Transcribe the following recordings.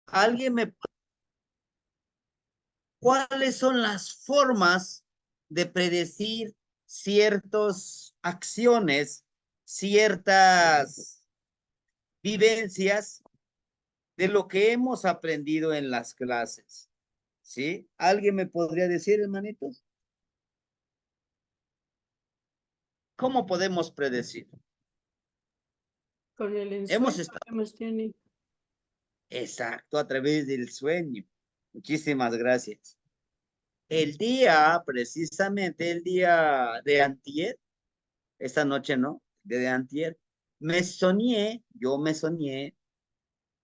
¿Alguien me... ¿Cuáles son las formas de predecir ciertas acciones, ciertas vivencias de lo que hemos aprendido en las clases? ¿Sí? ¿Alguien me podría decir, hermanitos? ¿Cómo podemos predecir? Con el Hemos ensueño estado, que hemos tenido. exacto, a través del sueño. Muchísimas gracias. El día, precisamente el día de antier, esta noche no, de antier, yo me soñé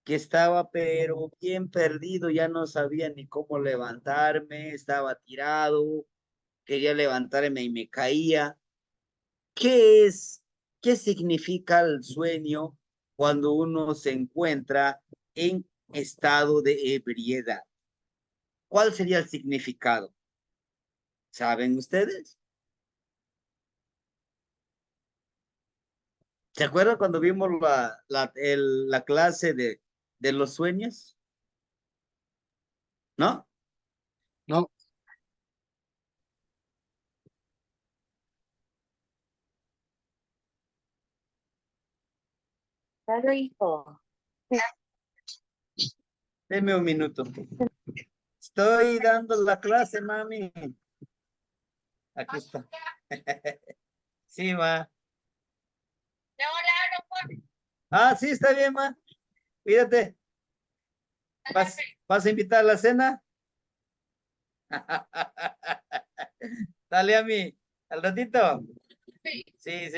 que estaba pero bien perdido, ya no sabía ni cómo levantarme, estaba tirado, quería levantarme y me caía. ¿Qué es, qué significa el sueño cuando uno se encuentra en estado de ebriedad? ¿Cuál sería el significado? ¿Saben ustedes? ¿Se acuerdan cuando vimos la clase de los sueños? ¿No? No, Claro, hijo. Deme un minuto. Estoy dando la clase, mami. Aquí está. Sí, ma. Ah, sí, está bien, ma. Cuídate. ¿Vas a invitar a la cena? Dale a mí. Al ratito. Sí, sí.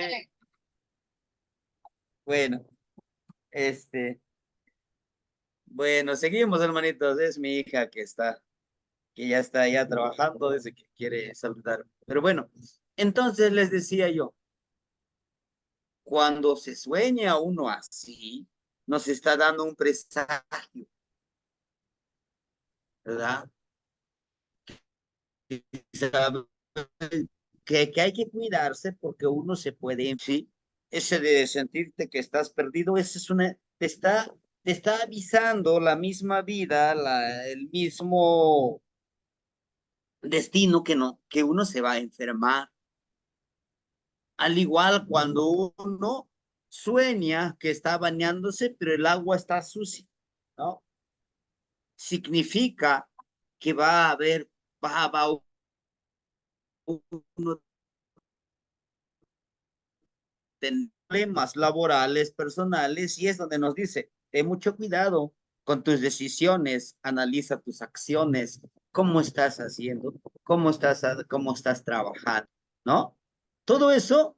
Bueno, bueno, seguimos, hermanitos. Es mi hija que ya está ya trabajando desde que quiere saludar. Pero bueno, entonces les decía yo, cuando se sueña uno así, nos está dando un presagio, ¿verdad? Que hay que cuidarse porque uno se puede, sí, ese de sentirte que estás perdido, ese es una, te está avisando la misma vida, el mismo destino que no, que uno se va a enfermar. Al igual cuando uno sueña que está bañándose, pero el agua está sucia, ¿no? Significa que va a haber, va uno tener problemas laborales, personales, y es donde nos dice, ten mucho cuidado con tus decisiones, analiza tus acciones, cómo estás haciendo, cómo estás trabajando, ¿no? Todo eso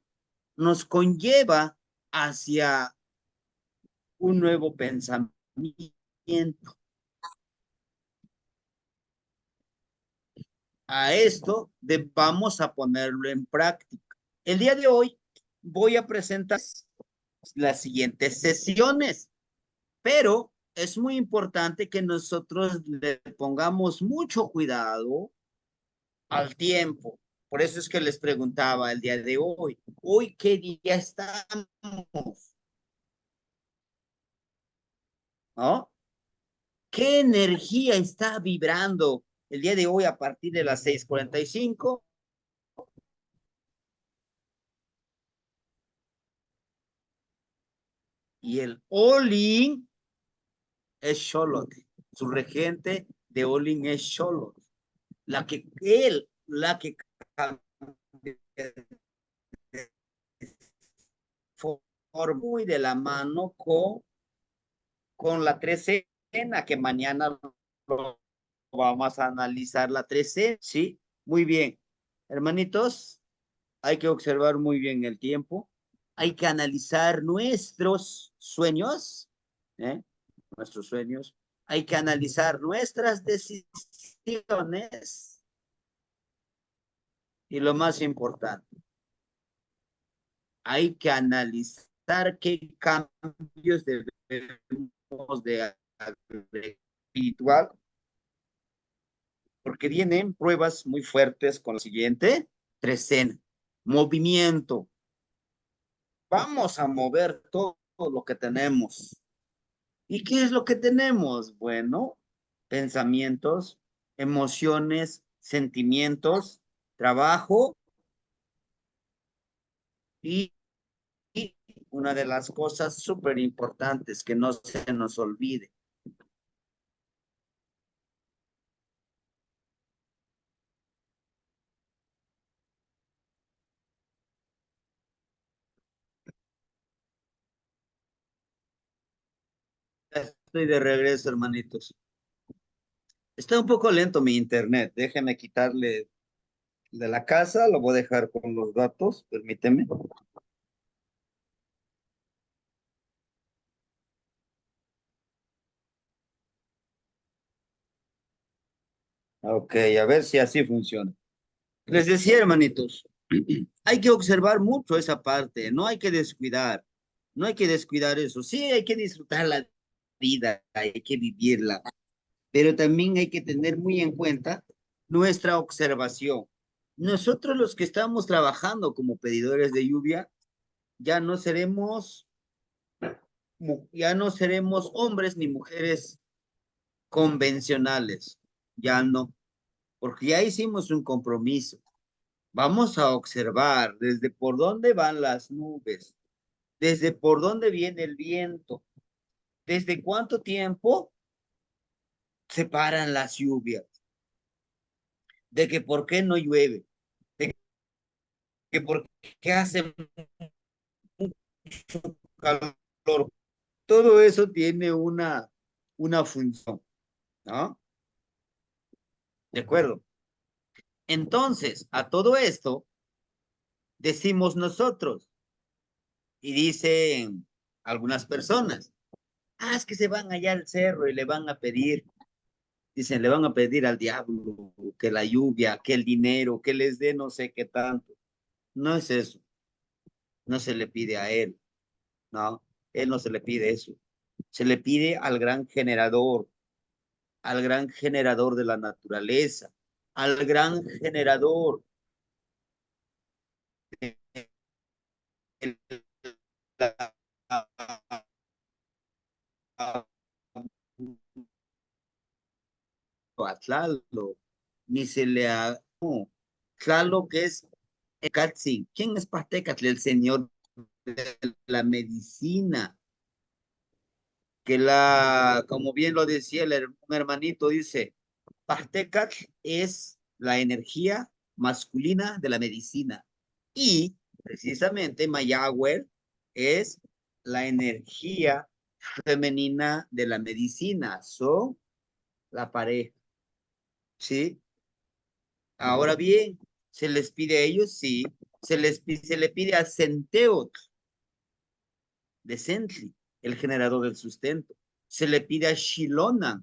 nos conlleva hacia un nuevo pensamiento. A esto vamos a ponerlo en práctica. El día de hoy voy a presentar las siguientes sesiones, pero es muy importante que nosotros le pongamos mucho cuidado al tiempo. Por eso es que les preguntaba el día de hoy qué día estamos, ¿no? ¿Qué energía está vibrando el día de hoy a partir de las 6:45? Y el Olin es Xolotl. Su regente de Olin es Xolotl. La que formó muy de la mano con la trecena, que mañana lo vamos a analizar la trecena, ¿sí? Muy bien. Hermanitos, hay que observar muy bien el tiempo. Hay que analizar nuestros sueños, ¿eh? Nuestros sueños. Hay que analizar nuestras decisiones y lo más importante, hay que analizar qué cambios debemos de espiritual, porque vienen pruebas muy fuertes con lo siguiente, trecena, movimiento. Vamos a mover todo lo que tenemos. ¿Y qué es lo que tenemos? Bueno, pensamientos, emociones, sentimientos, trabajo y, y una de las cosas súper importantes que no se nos olvide. Estoy de regreso, hermanitos. Está un poco lento mi internet. Déjeme quitarle de la casa. Lo voy a dejar con los datos. Permíteme. Ok, a ver si así funciona. Les decía, hermanitos, hay que observar mucho esa parte. No hay que descuidar. No hay que descuidar eso. Sí, hay que disfrutar la vida. Hay que vivirla. Pero también hay que tener muy en cuenta nuestra observación. Nosotros los que estamos trabajando como pedidores de lluvia, ya no seremos ya no seremos hombres ni mujeres convencionales, ya no, porque ya hicimos un compromiso. Vamos a observar desde por dónde van las nubes, desde por dónde viene el viento, desde cuánto tiempo se paran las lluvias, de que por qué no llueve, de que por qué hace calor. Todo eso tiene una función, ¿no? De acuerdo. Entonces, a todo esto, decimos nosotros y dicen algunas personas, es que se van allá al cerro y le van a pedir, dicen, le van a pedir al diablo que la lluvia, que el dinero, que les dé no sé qué tanto. No es eso, no se le pide a él, no, él no se le pide eso. Se le pide al gran generador de la naturaleza, al gran generador de la a Tlalo, ni se le ha... No. Tlalo que es Ecatzi. ¿Quién es Pastecatl? El señor de la medicina. Que como bien lo decía un hermanito, dice, Pastecatl es la energía masculina de la medicina. Y precisamente Mayagüel es la energía femenina de la medicina. Son la pareja, ¿sí? Ahora bien, ¿se les pide a ellos? Sí. Se le pide a Centeot de Sentli, el generador del sustento. Se le pide a Shilona.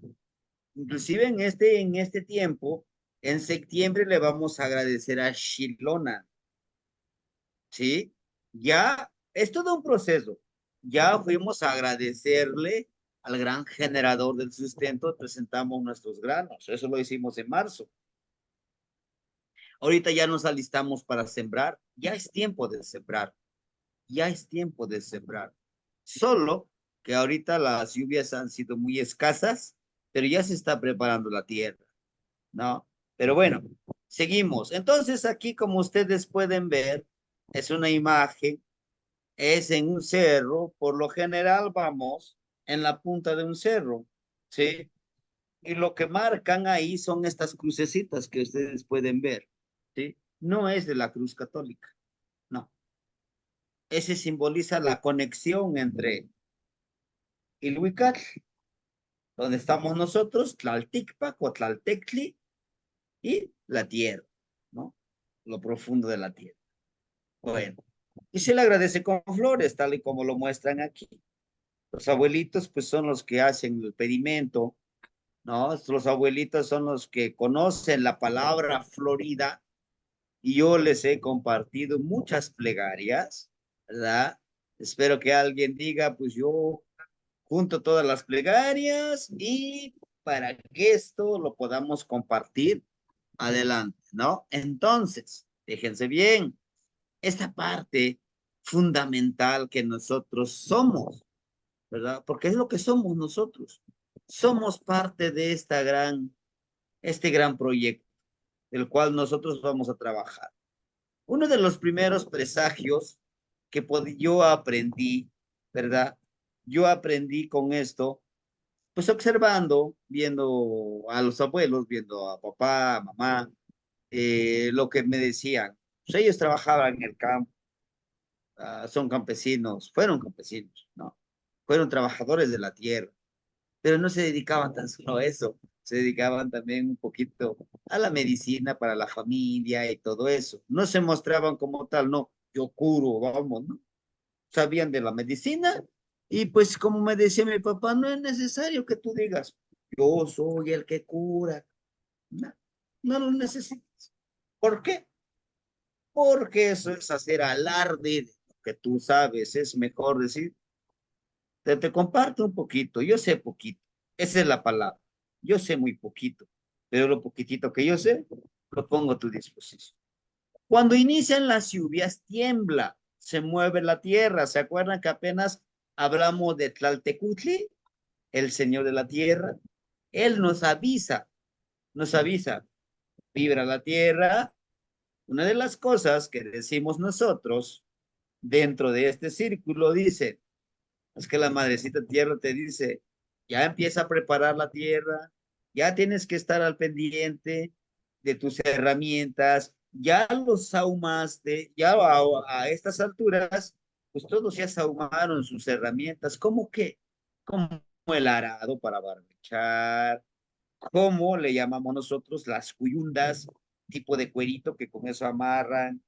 Inclusive en este tiempo, en septiembre le vamos a agradecer a Shilona, ¿sí? Ya es todo un proceso. Ya fuimos a agradecerle al gran generador del sustento, presentamos nuestros granos. Eso lo hicimos en marzo. Ahorita ya nos alistamos para sembrar. Ya es tiempo de sembrar. Ya es tiempo de sembrar. Solo que ahorita las lluvias han sido muy escasas, pero ya se está preparando la tierra, ¿no? Pero bueno, seguimos. Entonces aquí, como ustedes pueden ver, es una imagen, es en un cerro. Por lo general vamos en la punta de un cerro, ¿sí? Y lo que marcan ahí son estas crucecitas que ustedes pueden ver, ¿sí? No es de la Cruz Católica, no. Ese simboliza la conexión entre Ilhuical, donde estamos nosotros, Tlalticpac o Tlaltectli, y la tierra, ¿no? Lo profundo de la tierra. Bueno, y se le agradece con flores, tal y como lo muestran aquí. Los abuelitos, pues, son los que hacen el pedimento, ¿no? Los abuelitos son los que conocen la palabra Florida, y yo les he compartido muchas plegarias, ¿verdad? Espero que alguien diga, pues yo junto todas las plegarias y para que esto lo podamos compartir adelante, ¿no? Entonces, fíjense bien, esta parte fundamental que nosotros somos. ¿verdad? Porque es lo que somos nosotros. Somos parte de este gran proyecto, del cual nosotros vamos a trabajar. Uno de los primeros presagios que yo aprendí, ¿verdad? Yo aprendí con esto, pues observando, viendo a los abuelos, viendo a papá, a mamá, lo que me decían. Pues ellos trabajaban en el campo, son campesinos, fueron campesinos, ¿no? Fueron trabajadores de la tierra, pero no se dedicaban tan solo a eso, se dedicaban también un poquito a la medicina para la familia y todo eso. No se mostraban como tal, no, yo curo, vamos, ¿no? Sabían de la medicina y pues como me decía mi papá, no es necesario que tú digas, yo soy el que cura, no, no lo necesitas. ¿Por qué? Porque eso es hacer alarde de lo que tú sabes, es mejor decir, te comparto un poquito, yo sé poquito, esa es la palabra, yo sé muy poquito, pero lo poquitito que yo sé, lo pongo a tu disposición. Cuando inician las lluvias, tiembla, se mueve la tierra. ¿Se acuerdan que apenas hablamos de Tlaltecutli, el Señor de la tierra? Él nos avisa, vibra la tierra. Una de las cosas que decimos nosotros dentro de este círculo dice, es que la madrecita tierra te dice, ya empieza a preparar la tierra, ya tienes que estar al pendiente de tus herramientas, ya los sahumaste, ya a estas alturas, pues todos ya sahumaron sus herramientas, ¿cómo qué? Como el arado para barbechar, como le llamamos nosotros las cuyundas, tipo de cuerito que con eso amarran,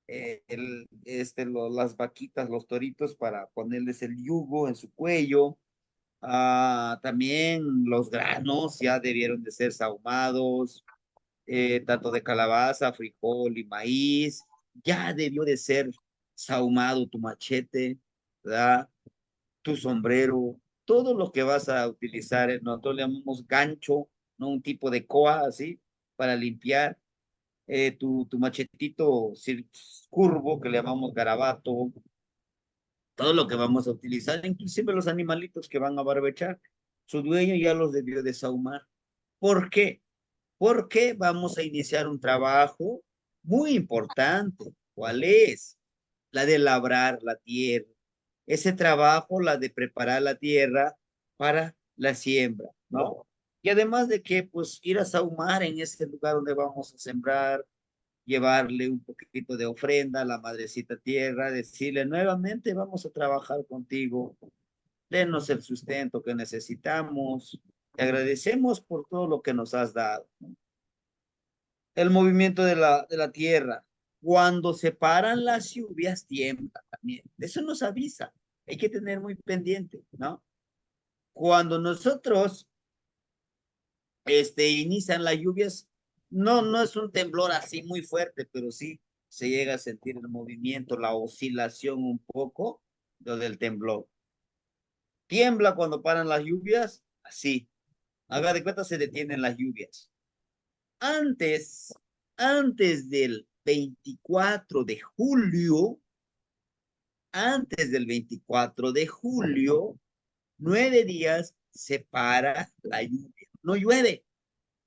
las vaquitas, los toritos para ponerles el yugo en su cuello. También los granos ya debieron de ser sahumados, tanto de calabaza, frijol y maíz. Ya debió de ser sahumado tu machete, ¿verdad? Tu sombrero, todo lo que vas a utilizar, nosotros le llamamos gancho, ¿no? Un tipo de coa así, para limpiar tu machetito curvo que le llamamos garabato, todo lo que vamos a utilizar, inclusive los animalitos que van a barbechar, su dueño ya los debió desahumar. ¿Por qué? Porque vamos a iniciar un trabajo muy importante. ¿Cuál es? La de labrar la tierra. Ese trabajo, la de preparar la tierra para la siembra, ¿no? Y además de que, pues, ir a sahumar en ese lugar donde vamos a sembrar, llevarle un poquito de ofrenda a la madrecita tierra, decirle nuevamente vamos a trabajar contigo, denos el sustento que necesitamos, te agradecemos por todo lo que nos has dado. El movimiento de la tierra, cuando se paran las lluvias, tiembla también. Eso nos avisa, hay que tener muy pendiente, ¿no? Cuando nosotros inician las lluvias, no es un temblor así muy fuerte, pero sí se llega a sentir el movimiento, la oscilación un poco lo del temblor. Tiembla cuando paran las lluvias, así. Haga de cuenta se detienen las lluvias. Antes, antes del 24 de julio, antes del 24 de julio, 9 días se para la lluvia. No llueve,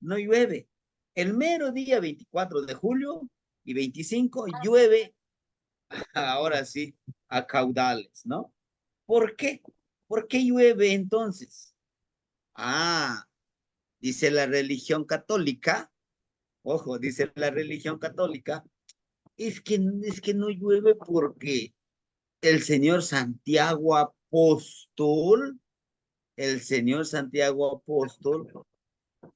no llueve. El mero día 24 de julio y 25 llueve, ahora sí, a caudales, ¿no? ¿Por qué? ¿Por qué llueve entonces? Ah, dice la religión católica, ojo, dice la religión católica, es que no llueve porque el señor Santiago Apóstol, el señor Santiago Apóstol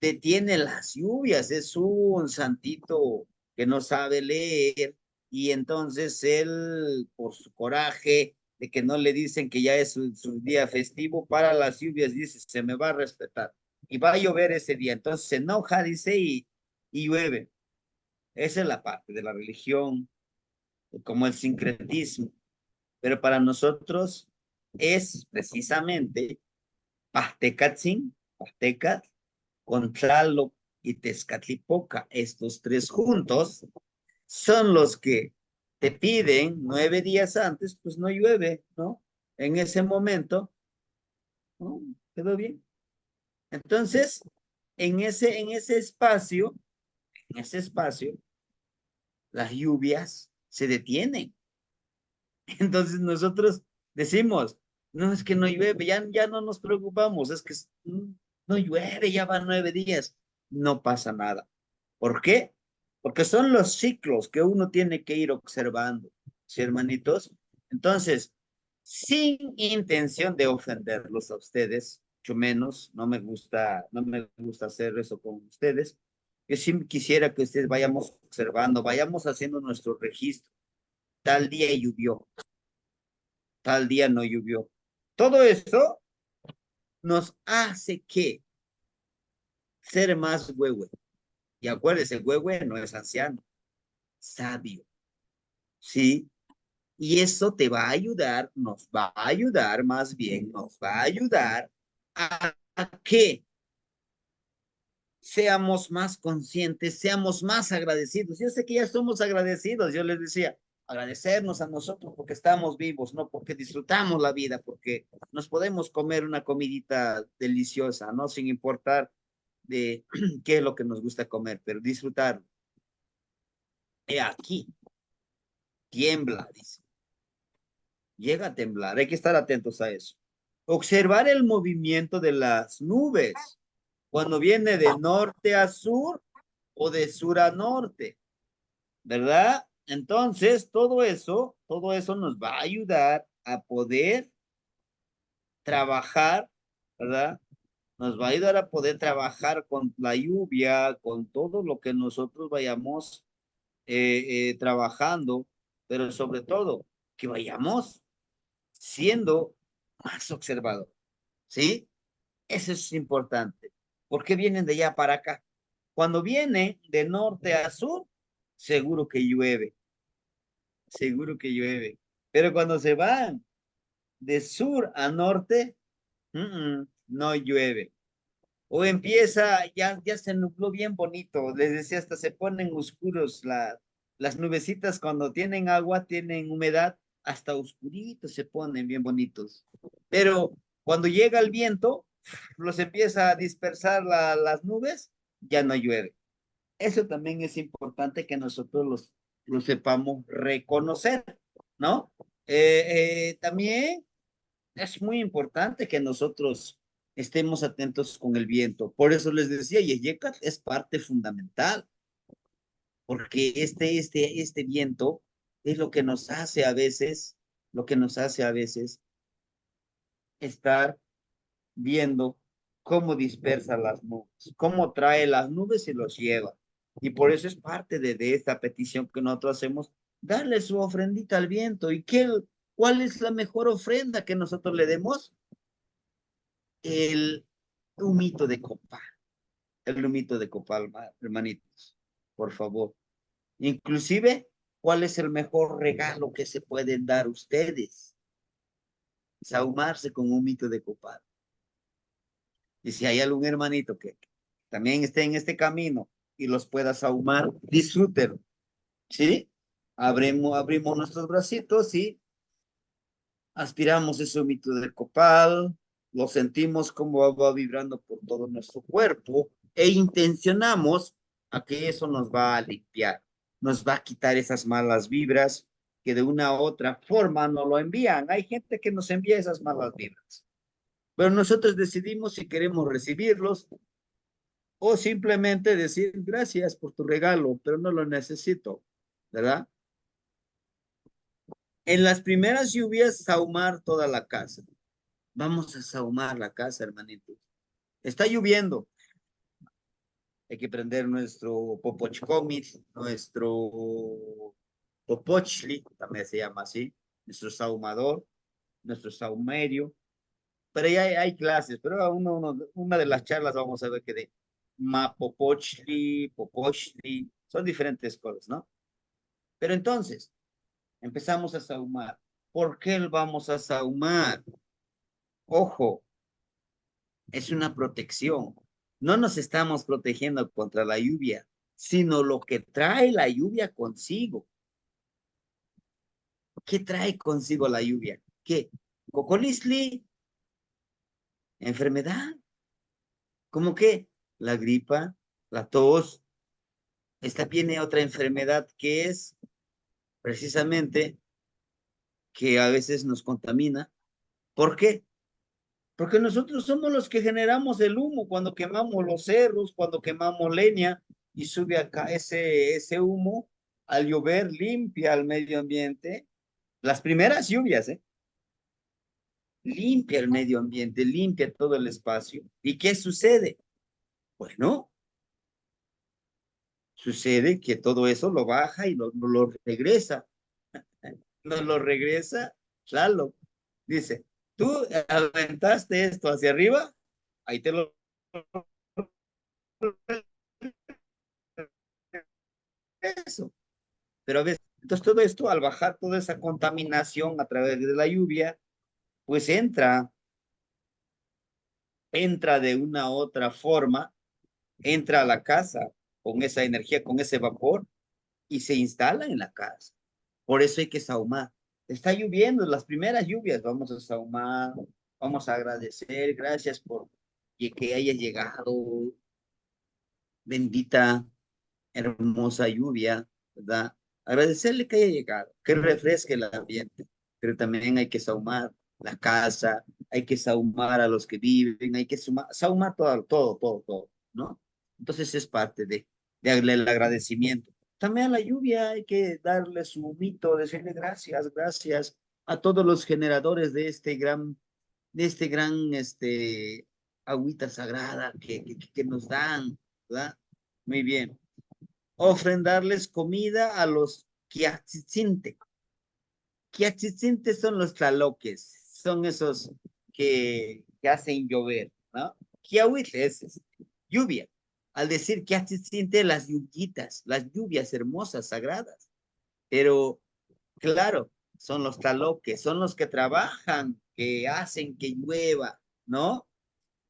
detiene las lluvias, es un santito que no sabe leer y entonces él, por su coraje de que no le dicen que ya es su día festivo, para las lluvias, dice, se me va a respetar y va a llover ese día, entonces se enoja, dice, y llueve. Esa es la parte de la religión, como el sincretismo, pero para nosotros es precisamente Pastecatzin, Pastecat, con Tlaloc y Tezcatlipoca, estos tres juntos, son los que te piden 9 días antes, pues no llueve, ¿no? En ese momento, ¿no? ¿Quedó bien? Entonces, en ese espacio, las lluvias se detienen. Entonces nosotros decimos, no es que no llueve, ya no nos preocupamos, es que no llueve, ya van 9 días, no pasa nada. ¿Por qué? Porque son los ciclos que uno tiene que ir observando, ¿sí, hermanitos? Entonces, sin intención de ofenderlos a ustedes, mucho menos, no me gusta hacer eso con ustedes. Yo sí quisiera que ustedes vayamos observando, vayamos haciendo nuestro registro. Tal día llovió, tal día no llovió. Todo eso nos hace que ser más huehue. Y acuérdense, huehue no es anciano, sabio, ¿sí? Y eso te va a ayudar, nos va a ayudar más bien, nos va a ayudar a que seamos más conscientes, seamos más agradecidos. Yo sé que ya somos agradecidos, yo les decía, agradecernos a nosotros porque estamos vivos, no porque disfrutamos la vida, porque nos podemos comer una comidita deliciosa, ¿no? Sin importar de qué es lo que nos gusta comer, pero disfrutar. He aquí, tiembla, dice. Llega a temblar, hay que estar atentos a eso. Observar el movimiento de las nubes, cuando viene de norte a sur o de sur a norte. ¿Verdad? Entonces, todo eso nos va a ayudar a poder trabajar, ¿verdad? Nos va a ayudar a poder trabajar con la lluvia, con todo lo que nosotros vayamos trabajando, pero sobre todo que vayamos siendo más observadores, ¿sí? Eso es importante. ¿Por qué vienen de allá para acá? Cuando vienen de norte a sur, seguro que llueve, seguro que llueve. Pero cuando se van de sur a norte, no llueve. O empieza, ya se nubló bien bonito. Les decía, hasta se ponen oscuros las nubecitas cuando tienen agua, tienen humedad, hasta oscuritos se ponen bien bonitos. Pero cuando llega el viento, los empieza a dispersar las nubes, ya no llueve. Eso también es importante que nosotros los sepamos reconocer, ¿no? También es muy importante que nosotros estemos atentos con el viento. Por eso les decía, Yeyekat es parte fundamental, porque este viento es lo que nos hace a veces, lo que nos hace a veces estar viendo cómo dispersa las nubes, cómo trae las nubes y los lleva. Y por eso es parte de esta petición que nosotros hacemos, darle su ofrendita al viento. ¿Y cuál es la mejor ofrenda que nosotros le demos? El humito de copal, el humito de copal, hermanitos, por favor. Inclusive, ¿cuál es el mejor regalo que se pueden dar ustedes? Saumarse con un humito de copal. Y si hay algún hermanito que también esté en este camino y los pueda saumar, disfrútenlo, ¿sí? Abrimos nuestros bracitos y aspiramos ese humito de copal, lo sentimos como va vibrando por todo nuestro cuerpo e intencionamos a que eso nos va a limpiar, nos va a quitar esas malas vibras que de una u otra forma nos lo envían. Hay gente que nos envía esas malas vibras, pero nosotros decidimos si queremos recibirlos o simplemente decir gracias por tu regalo, pero no lo necesito, ¿verdad? En las primeras lluvias, saumar toda la casa. Vamos a saumar la casa, hermanitos. Está lloviendo. Hay que prender nuestro popochcomis, nuestro popochli, también se llama así, nuestro saumador, nuestro saumerio. Pero ya hay clases, pero una de las charlas vamos a ver que de mapopochli, popochli, son diferentes cosas, ¿no? Pero entonces, empezamos a saumar. ¿Por qué vamos a saumar? Ojo, es una protección. No nos estamos protegiendo contra la lluvia, sino lo que trae la lluvia consigo. ¿Qué trae consigo la lluvia? ¿Qué? Cocolisli, enfermedad. ¿Cómo que? La gripa, la tos. Esta viene otra enfermedad que es precisamente que a veces nos contamina. ¿Por qué? Porque nosotros somos los que generamos el humo cuando quemamos los cerros, cuando quemamos leña y sube acá ese humo, al llover limpia el medio ambiente. Las primeras lluvias, ¿eh? Limpia el medio ambiente, limpia todo el espacio. ¿Y qué sucede? Bueno, sucede que todo eso lo baja y lo regresa. Nos lo regresa, claro. Dice, tú aventaste esto hacia arriba, ahí te lo regreso. Pero a veces, entonces todo esto, al bajar toda esa contaminación a través de la lluvia, pues entra de una u otra forma, entra a la casa con esa energía, con ese vapor y se instala en la casa. Por eso hay que sahumar. Está lloviendo, las primeras lluvias, vamos a sahumar, vamos a agradecer, gracias por que haya llegado, bendita, hermosa lluvia, ¿verdad? Agradecerle que haya llegado, que refresque el ambiente, pero también hay que sahumar la casa, hay que sahumar a los que viven, hay que sahumar todo, ¿no? Entonces es parte de darle el agradecimiento. También a la lluvia hay que darle su mito, decirle gracias, gracias a todos los generadores agüita sagrada que nos dan, ¿verdad? Muy bien. Ofrendarles comida a los quiatzintzintes. Quiatzintzintes son los tlaloques, son esos que hacen llover, ¿no? Quiahuitl es lluvia. Al decir quiatzintzintes, las lluvias, las lluvias hermosas, sagradas. Pero, claro, son los tlaloques, son los que trabajan, que hacen que llueva, ¿no?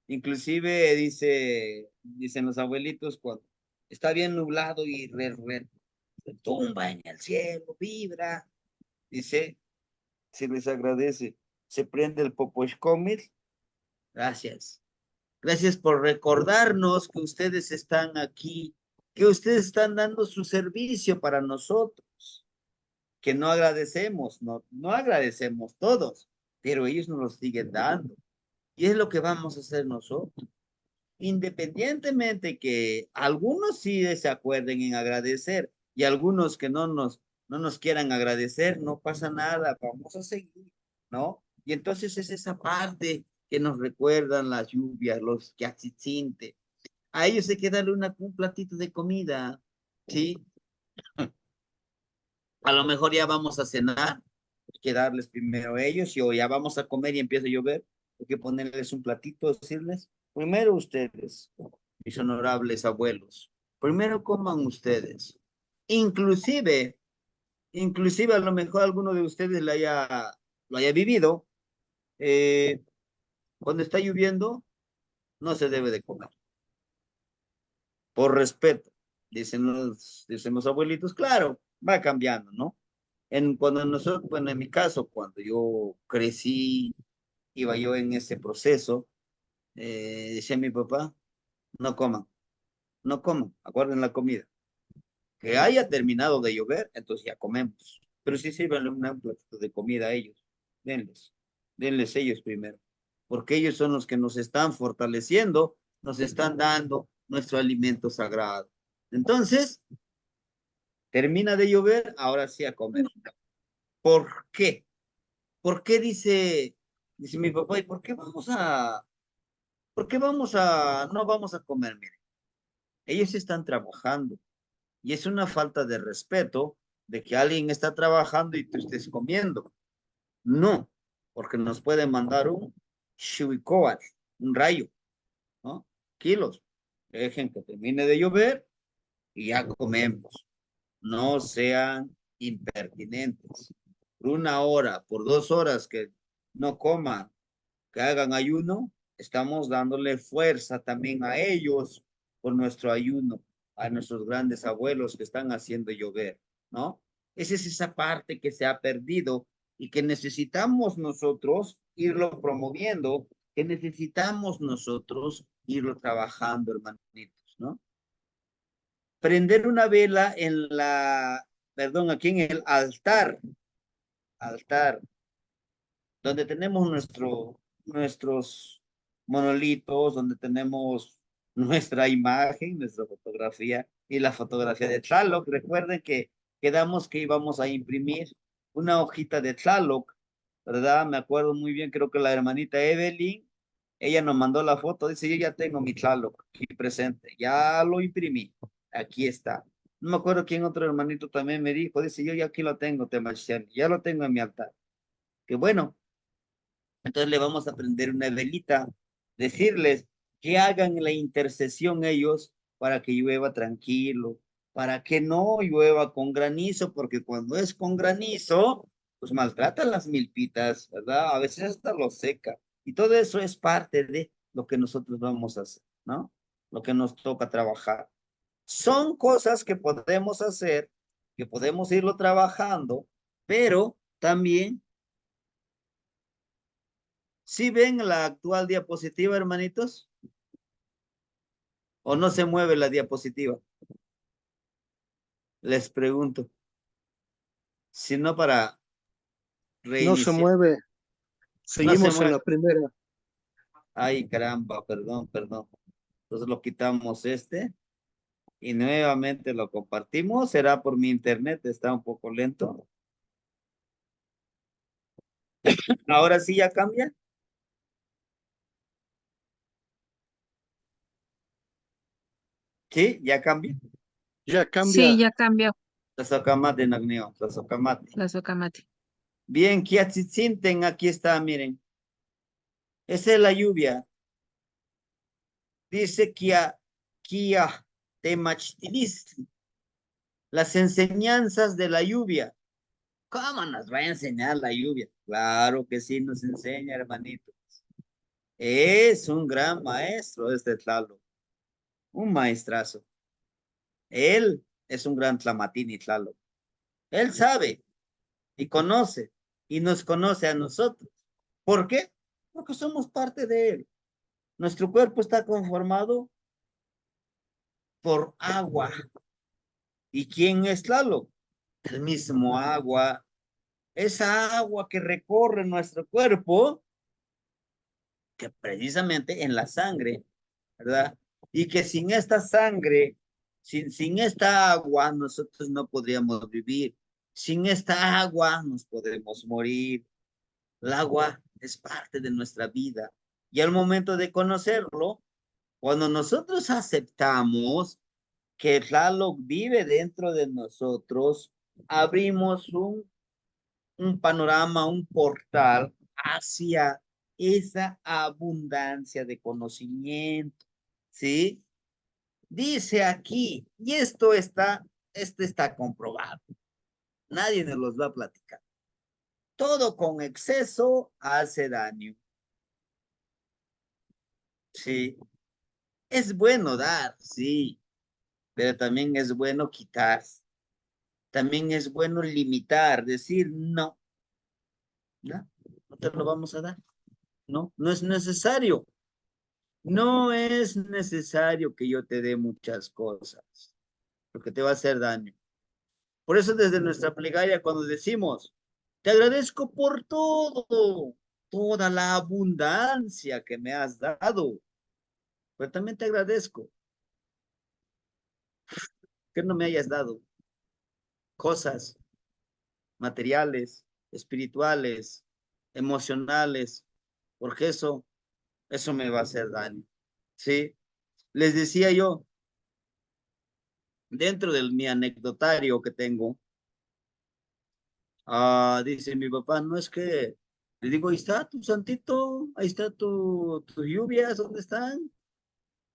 Inclusive dicen los abuelitos cuando está bien nublado y se tumba en el cielo, vibra, dice, se les agradece, se prende el poposhkomil, gracias. Gracias por recordarnos que ustedes están aquí, que ustedes están dando su servicio para nosotros, que no agradecemos, no agradecemos todos, pero ellos nos lo siguen dando. Y es lo que vamos a hacer nosotros. Independientemente que algunos sí se acuerden en agradecer y algunos que no nos quieran agradecer, no pasa nada, vamos a seguir, ¿no? Y entonces es esa parte que nos recuerdan las lluvias, los yatzitzintes. A ellos hay que darle un platito de comida, ¿sí? A lo mejor ya vamos a cenar, hay que darles primero a ellos, y o ya vamos a comer y empieza a llover, hay que ponerles un platito, decirles, primero ustedes, mis honorables abuelos, primero coman ustedes. Inclusive, inclusive a lo mejor alguno de ustedes lo haya vivido, eh, cuando está lloviendo, no se debe de comer, por respeto, dicen los abuelitos, claro, va cambiando, ¿no? Cuando nosotros, bueno, en mi caso, cuando yo crecí, iba yo en ese proceso, decía mi papá, no coman, no coman, aguarden la comida. Que haya terminado de llover, entonces ya comemos. Pero sí sirven un platito de comida a ellos. Denles, denles ellos primero. Porque ellos son los que nos están fortaleciendo, nos están dando nuestro alimento sagrado. Entonces, termina de llover, ahora sí a comer. ¿Por qué? ¿Por qué dice mi papá, ¿y no vamos a comer? Miren, ellos están trabajando y es una falta de respeto de que alguien está trabajando y tú estés comiendo. No, porque nos puede mandar un shuikoat, un rayo, ¿no? Kilos. Dejen que termine de llover y ya comemos. No sean impertinentes. Por 1 hora, por 2 horas que no coman, que hagan ayuno, estamos dándole fuerza también a ellos por nuestro ayuno, a nuestros grandes abuelos que están haciendo llover, ¿no? Esa es esa parte que se ha perdido y que necesitamos nosotros irlo promoviendo, que necesitamos nosotros irlo trabajando, hermanitos, ¿no? Prender una vela en perdón, aquí en el altar, donde tenemos nuestros monolitos, donde tenemos nuestra imagen, nuestra fotografía y la fotografía de Tlaloc. Recuerden que quedamos que íbamos a imprimir una hojita de Tlaloc, ¿verdad? Me acuerdo muy bien, creo que la hermanita Evelyn, ella nos mandó la foto, dice, yo ya tengo mi Tlaloc aquí presente, ya lo imprimí, aquí está. No me acuerdo quién otro hermanito también me dijo, dice, yo ya aquí lo tengo, Temachel, ya lo tengo en mi altar. Que bueno, entonces le vamos a prender una velita, decirles que hagan la intercesión ellos para que llueva tranquilo, para que no llueva con granizo, porque cuando es con granizo, pues maltrata las milpitas, ¿verdad? A veces hasta lo seca. Y todo eso es parte de lo que nosotros vamos a hacer, ¿no? Lo que nos toca trabajar. Son cosas que podemos hacer, que podemos irlo trabajando, pero también ¿sí ven la actual diapositiva, hermanitos? ¿O no se mueve la diapositiva? Les pregunto. Si no, para No se reiniciar. mueve. No se Seguimos en mueve. la primera. Ay, caramba, perdón. Entonces lo quitamos y nuevamente lo compartimos. Será por mi internet, está un poco lento. Ahora sí ya cambia. Sí, ya cambia. Ya Sí, cambia. ya cambió La socamate, Nagneo, la socamate. la socamate. Bien, Kiatzitzinten, aquí está, miren. Esa es la lluvia. Dice Kia Temachtilis, las enseñanzas de la lluvia. ¿Cómo nos va a enseñar la lluvia? Claro que sí nos enseña, hermanito. Es un gran maestro este Tlaloc, un maestrazo. Él es un gran Tlamatini Tlaloc. Él sabe y conoce y nos conoce a nosotros. ¿Por qué? Porque somos parte de él. Nuestro cuerpo está conformado por agua. ¿Y quién es Tlaloc? El mismo agua. Esa agua que recorre nuestro cuerpo, que precisamente en la sangre, ¿verdad? Y que sin esta sangre, sin esta agua, nosotros no podríamos vivir. Sin esta agua nos podemos morir. El agua es parte de nuestra vida. Y al momento de conocerlo, cuando nosotros aceptamos que Tlaloc vive dentro de nosotros, abrimos un panorama, un portal hacia esa abundancia de conocimiento, ¿sí? Dice aquí, y esto está comprobado, nadie nos los va a platicar. Todo con exceso hace daño, ¿sí? Es bueno dar, sí, pero también es bueno quitar, también es bueno limitar, decir no, no, no te lo vamos a dar, no, no es necesario. No es necesario que yo te dé muchas cosas, porque te va a hacer daño. Por eso desde nuestra plegaria cuando decimos, te agradezco por todo, toda la abundancia que me has dado, pero también te agradezco que no me hayas dado cosas materiales, espirituales, emocionales, porque eso me va a hacer daño. ¿Sí? Les decía yo, dentro de mi anecdotario que tengo, dice mi papá, no es que, le digo, ahí está tu santito, ahí está tus lluvias, ¿dónde están?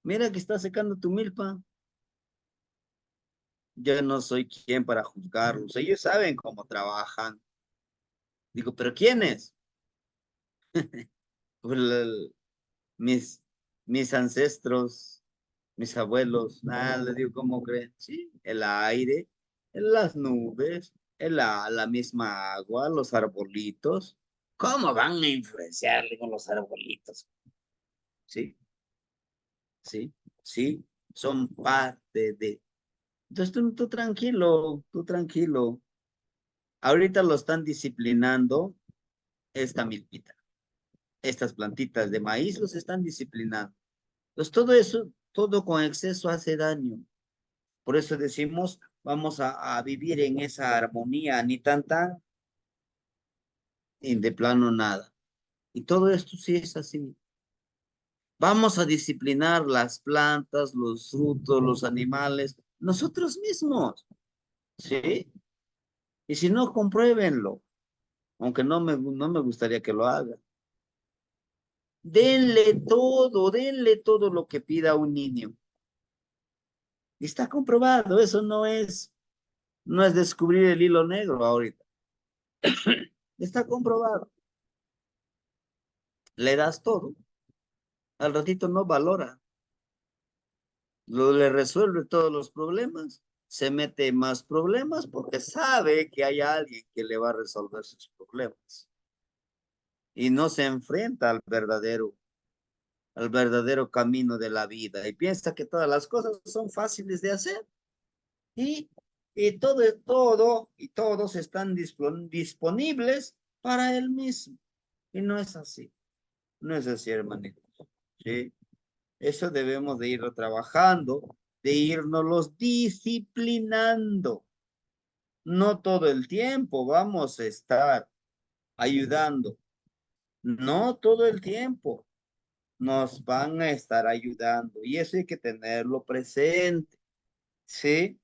Mira que está secando tu milpa. Yo no soy quien para juzgarlos, ellos saben cómo trabajan. Digo, ¿pero quiénes? Pues mis, mis ancestros, mis abuelos, nada, les digo, ¿cómo creen? Sí, el aire, las nubes, la misma agua, los arbolitos. ¿Cómo van a influenciarle con los arbolitos? Sí, sí, sí, son parte de. Entonces tú tranquilo, tú tranquilo. Ahorita lo están disciplinando esta milpita. Estas plantitas de maíz los están disciplinando. Entonces todo eso, todo con exceso hace daño. Por eso decimos, vamos a vivir en esa armonía, ni tan, ni de plano nada. Y todo esto sí es así. Vamos a disciplinar las plantas, los frutos, los animales, nosotros mismos, ¿sí? Y si no, compruébenlo, aunque no me gustaría que lo hagan. Denle todo lo que pida un niño. Y está comprobado, eso no es descubrir el hilo negro ahorita. Está comprobado. Le das todo, al ratito no valora. Le resuelve todos los problemas, se mete en más problemas porque sabe que hay alguien que le va a resolver sus problemas. Y no se enfrenta al verdadero camino de la vida y piensa que todas las cosas son fáciles de hacer y, y todos están disponibles para él mismo. Y no es así, no es así, hermanito. ¿Sí? Eso debemos de irlo trabajando, de irnos los disciplinando. No todo el tiempo vamos a estar ayudando. No todo el tiempo nos van a estar ayudando. Y eso hay que tenerlo presente. ¿Sí?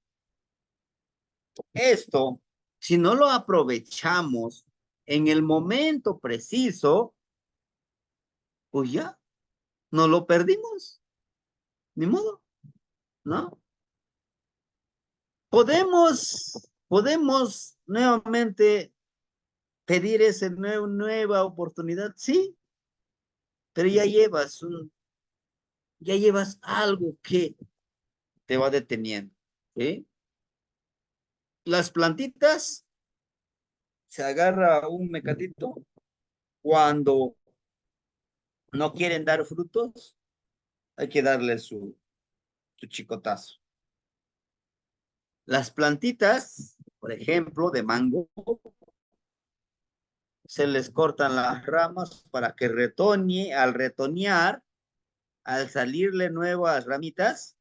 Esto, si no lo aprovechamos en el momento preciso, pues ya, no lo perdimos. Ni modo, ¿no? Podemos nuevamente pedir esa nueva oportunidad, sí, pero ya llevas algo que te va deteniendo, ¿sí? Las plantitas se agarra un mecatito cuando no quieren dar frutos, hay que darle su chicotazo. Las plantitas, por ejemplo, de mango, se les cortan las ramas para que retoñe, al retoñar, al salirle nuevas ramitas,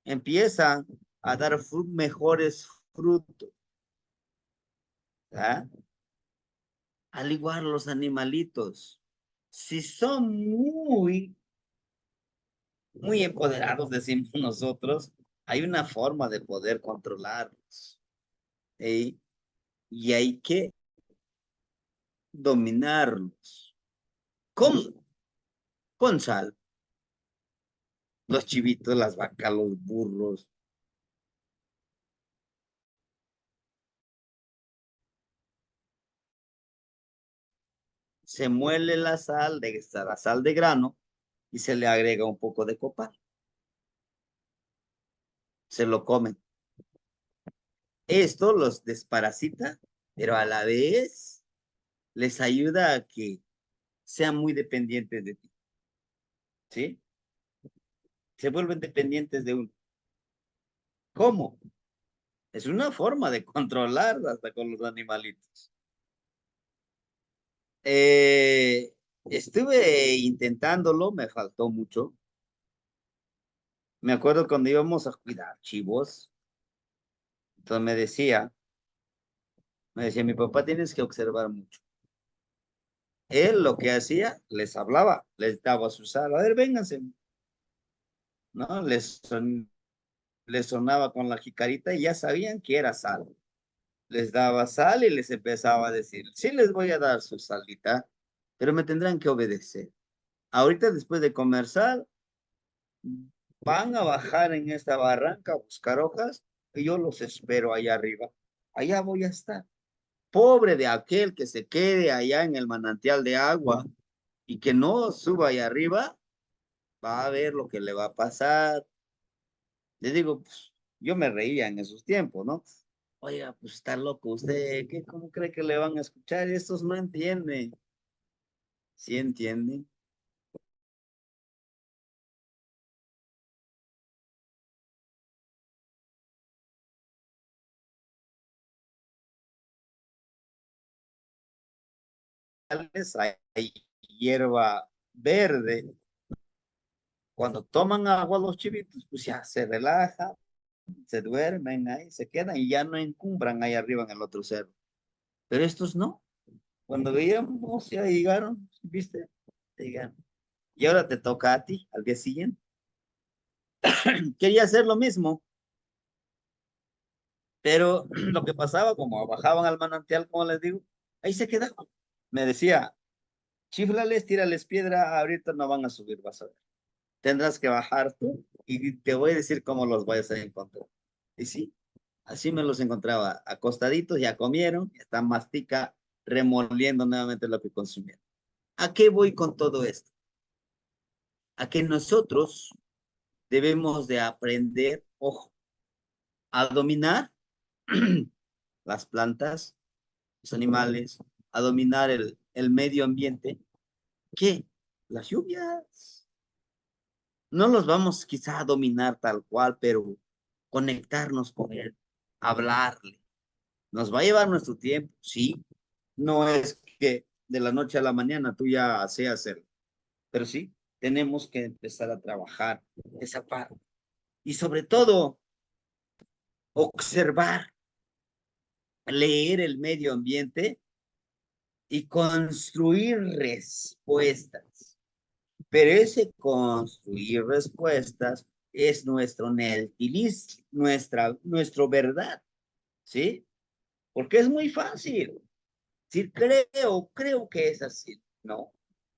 empiezan a dar mejores frutos. ¿Ah? Al igual los animalitos, si son muy empoderados, decimos nosotros, hay una forma de poder controlarlos. ¿Eh? Y hay que dominarlos. ¿Cómo? Con sal. Los chivitos, las vacas, los burros. Se muele la sal de grano, y se le agrega un poco de copal. Se lo comen. Esto los desparasita, pero a la vez les ayuda a que sean muy dependientes de ti. ¿Sí? Se vuelven dependientes de uno. ¿Cómo? Es una forma de controlar hasta con los animalitos. Estuve intentándolo, me faltó mucho. Me acuerdo cuando íbamos a cuidar chivos, entonces me decía, mi papá tienes que observar mucho. Él lo que hacía, les hablaba, les daba su sal, a ver, vénganse, ¿no? Les sonaba con la jicarita y ya sabían que era sal. Les daba sal y les empezaba a decir, sí les voy a dar su salita, pero me tendrán que obedecer. Ahorita después de comer sal, van a bajar en esta barranca a buscar hojas y yo los espero allá arriba. Allá voy a estar. Pobre de aquel que se quede allá en el manantial de agua y que no suba allá arriba, va a ver lo que le va a pasar. Le digo, pues, yo me reía en esos tiempos, ¿no? Oiga, pues está loco usted, ¿cómo cree que le van a escuchar? Estos no entienden. ¿Sí entienden? hay hierba verde. Cuando toman agua los chivitos, pues ya se relajan, se duermen ahí, se quedan y ya no encumbran ahí arriba en el otro cerro. Pero estos no. Cuando veíamos, ya llegaron, ¿viste? Llegaron. Y ahora te toca a ti, al día siguiente. Quería hacer lo mismo, pero lo que pasaba, como bajaban al manantial, como les digo, ahí se quedaban. Me decía, chíflales, tírales piedra, ahorita no van a subir, vas a ver. Tendrás que bajar tú y te voy a decir cómo los vayas a encontrar. Y sí, así me los encontraba, acostaditos, ya comieron, están mastica, remoliendo nuevamente lo que consumieron. ¿A qué voy con todo esto? A que nosotros debemos de aprender, ojo, a dominar las plantas, los animales, a dominar el medio ambiente. ¿Qué? Las lluvias. No los vamos quizá a dominar tal cual, pero conectarnos con él, hablarle. Nos va a llevar nuestro tiempo, sí. No es que de la noche a la mañana tú ya seas hacerlo, pero sí, tenemos que empezar a trabajar esa parte. Y sobre todo, observar, leer el medio ambiente y construir respuestas. Pero ese construir respuestas es nuestro neltilis, nuestro verdad, ¿sí? Porque es muy fácil. Si creo que es así, no.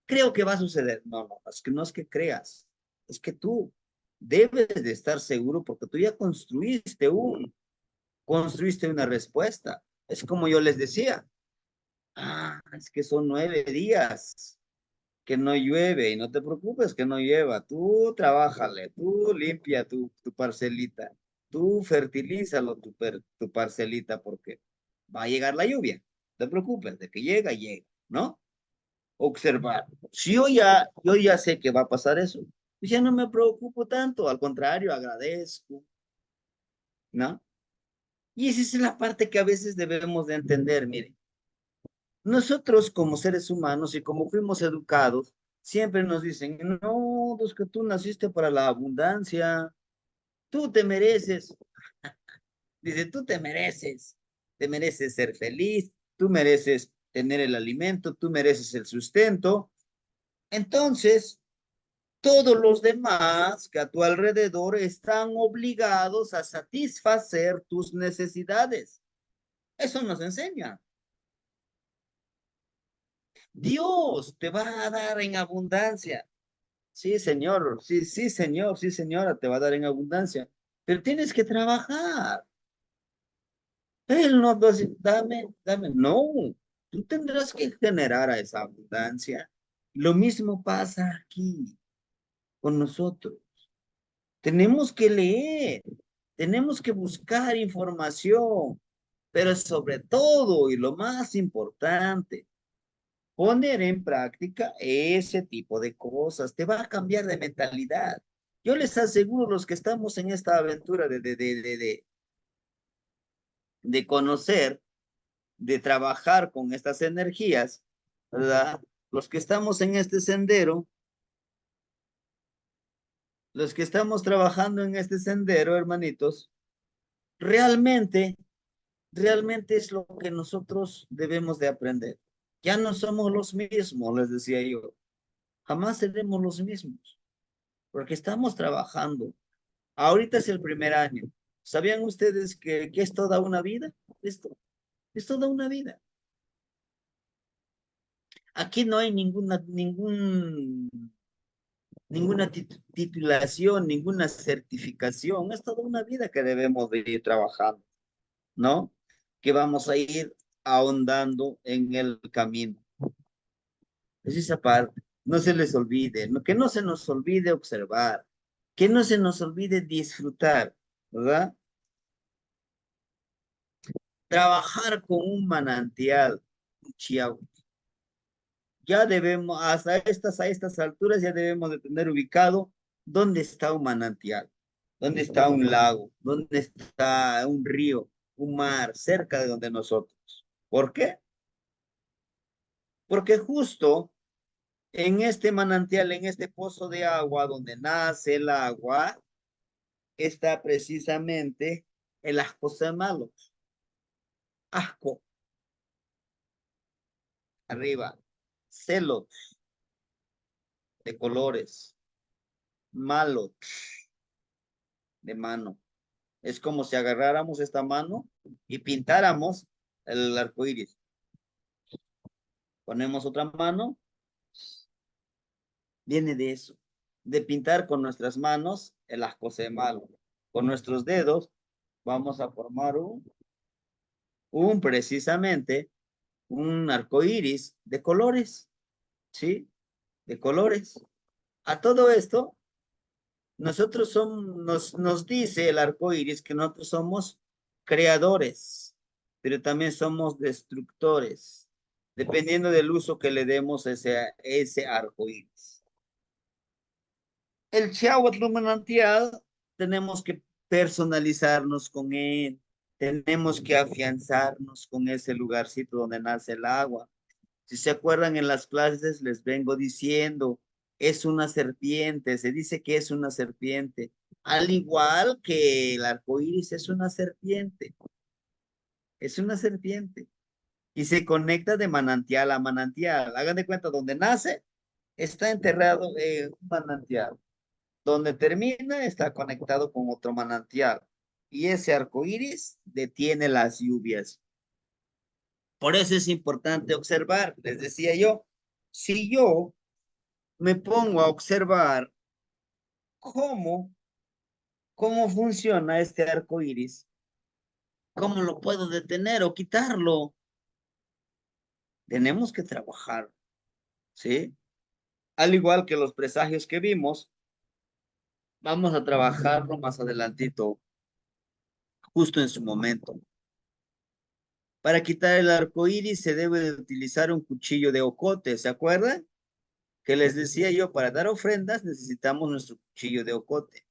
Creo que va a suceder. No, no, es que no es que creas, es que tú debes de estar seguro porque tú ya construiste una respuesta. Es como yo les decía, es que son 9 días que no llueve y no te preocupes que no llueva. Tú trabájale, tú limpia tu parcelita, tú fertilízalo tu parcelita porque va a llegar la lluvia. No te preocupes, de que llega, llega, ¿no? Observar. Si yo ya sé que va a pasar eso, pues ya no me preocupo tanto, al contrario, agradezco, ¿no? Y esa es la parte que a veces debemos de entender, miren. Nosotros como seres humanos y como fuimos educados, siempre nos dicen, no, es que tú naciste para la abundancia, tú te mereces, dice, tú te mereces ser feliz, tú mereces tener el alimento, tú mereces el sustento. Entonces, todos los demás que a tu alrededor están obligados a satisfacer tus necesidades. Eso nos enseña. Dios te va a dar en abundancia. Sí, señor, sí, sí, señor, sí, señora, te va a dar en abundancia. Pero tienes que trabajar. Él no va a decir, dame, dame. No, tú tendrás que generar a esa abundancia. Lo mismo pasa aquí con nosotros. Tenemos que leer, tenemos que buscar información, pero sobre todo y lo más importante, poner en práctica ese tipo de cosas. Te va a cambiar de mentalidad. Yo les aseguro, los que estamos en esta aventura de conocer, de trabajar con estas energías, ¿verdad? Los que estamos en este sendero, los que estamos trabajando en este sendero, hermanitos, realmente, realmente es lo que nosotros debemos de aprender. Ya no somos los mismos, les decía yo. Jamás seremos los mismos, porque estamos trabajando. Ahorita es el primer año. ¿Sabían ustedes que es toda una vida? Esto es toda una vida. Aquí no hay ninguna titulación, ninguna certificación. Es toda una vida que debemos de ir trabajando, ¿no? Que vamos a ir ahondando en el camino. Es esa parte. No se les olvide, que no se nos olvide observar, que no se nos olvide disfrutar, ¿verdad? Trabajar con un manantial, un chiau. Ya debemos, a estas alturas ya debemos de tener ubicado dónde está un manantial, dónde está un lago, dónde está un río, un mar, cerca de donde nosotros. ¿Por qué? Porque justo en este manantial, en este pozo de agua donde nace el agua, está precisamente el ascosamalo. Asco, arriba. Celos, de colores. Malo, de mano. Es como si agarráramos esta mano y pintáramos el arco iris. Ponemos otra mano. Viene de eso, de pintar con nuestras manos el ascosemalo. Con nuestros dedos vamos a formar precisamente un arco iris de colores, ¿sí? De colores. A todo esto, nos dice el arco iris que nosotros somos creadores, pero también somos destructores, dependiendo del uso que le demos a ese arco iris. El Chiahuatl manantial, tenemos que personalizarnos con él, tenemos que afianzarnos con ese lugarcito donde nace el agua. Si se acuerdan en las clases, les vengo diciendo, es una serpiente, se dice que es una serpiente, al igual que el arco iris es una serpiente, y se conecta de manantial a manantial. Hagan de cuenta, donde nace, está enterrado en un manantial. Donde termina, está conectado con otro manantial. Y ese arco iris detiene las lluvias. Por eso es importante observar. Les decía yo, si yo me pongo a observar cómo funciona este arco iris, cómo lo puedo detener o quitarlo, tenemos que trabajar, ¿sí? Al igual que los presagios que vimos, vamos a trabajarlo más adelantito, justo en su momento. Para quitar el arco iris se debe de utilizar un cuchillo de ocote, ¿se acuerdan? Que les decía yo, para dar ofrendas necesitamos nuestro cuchillo de ocote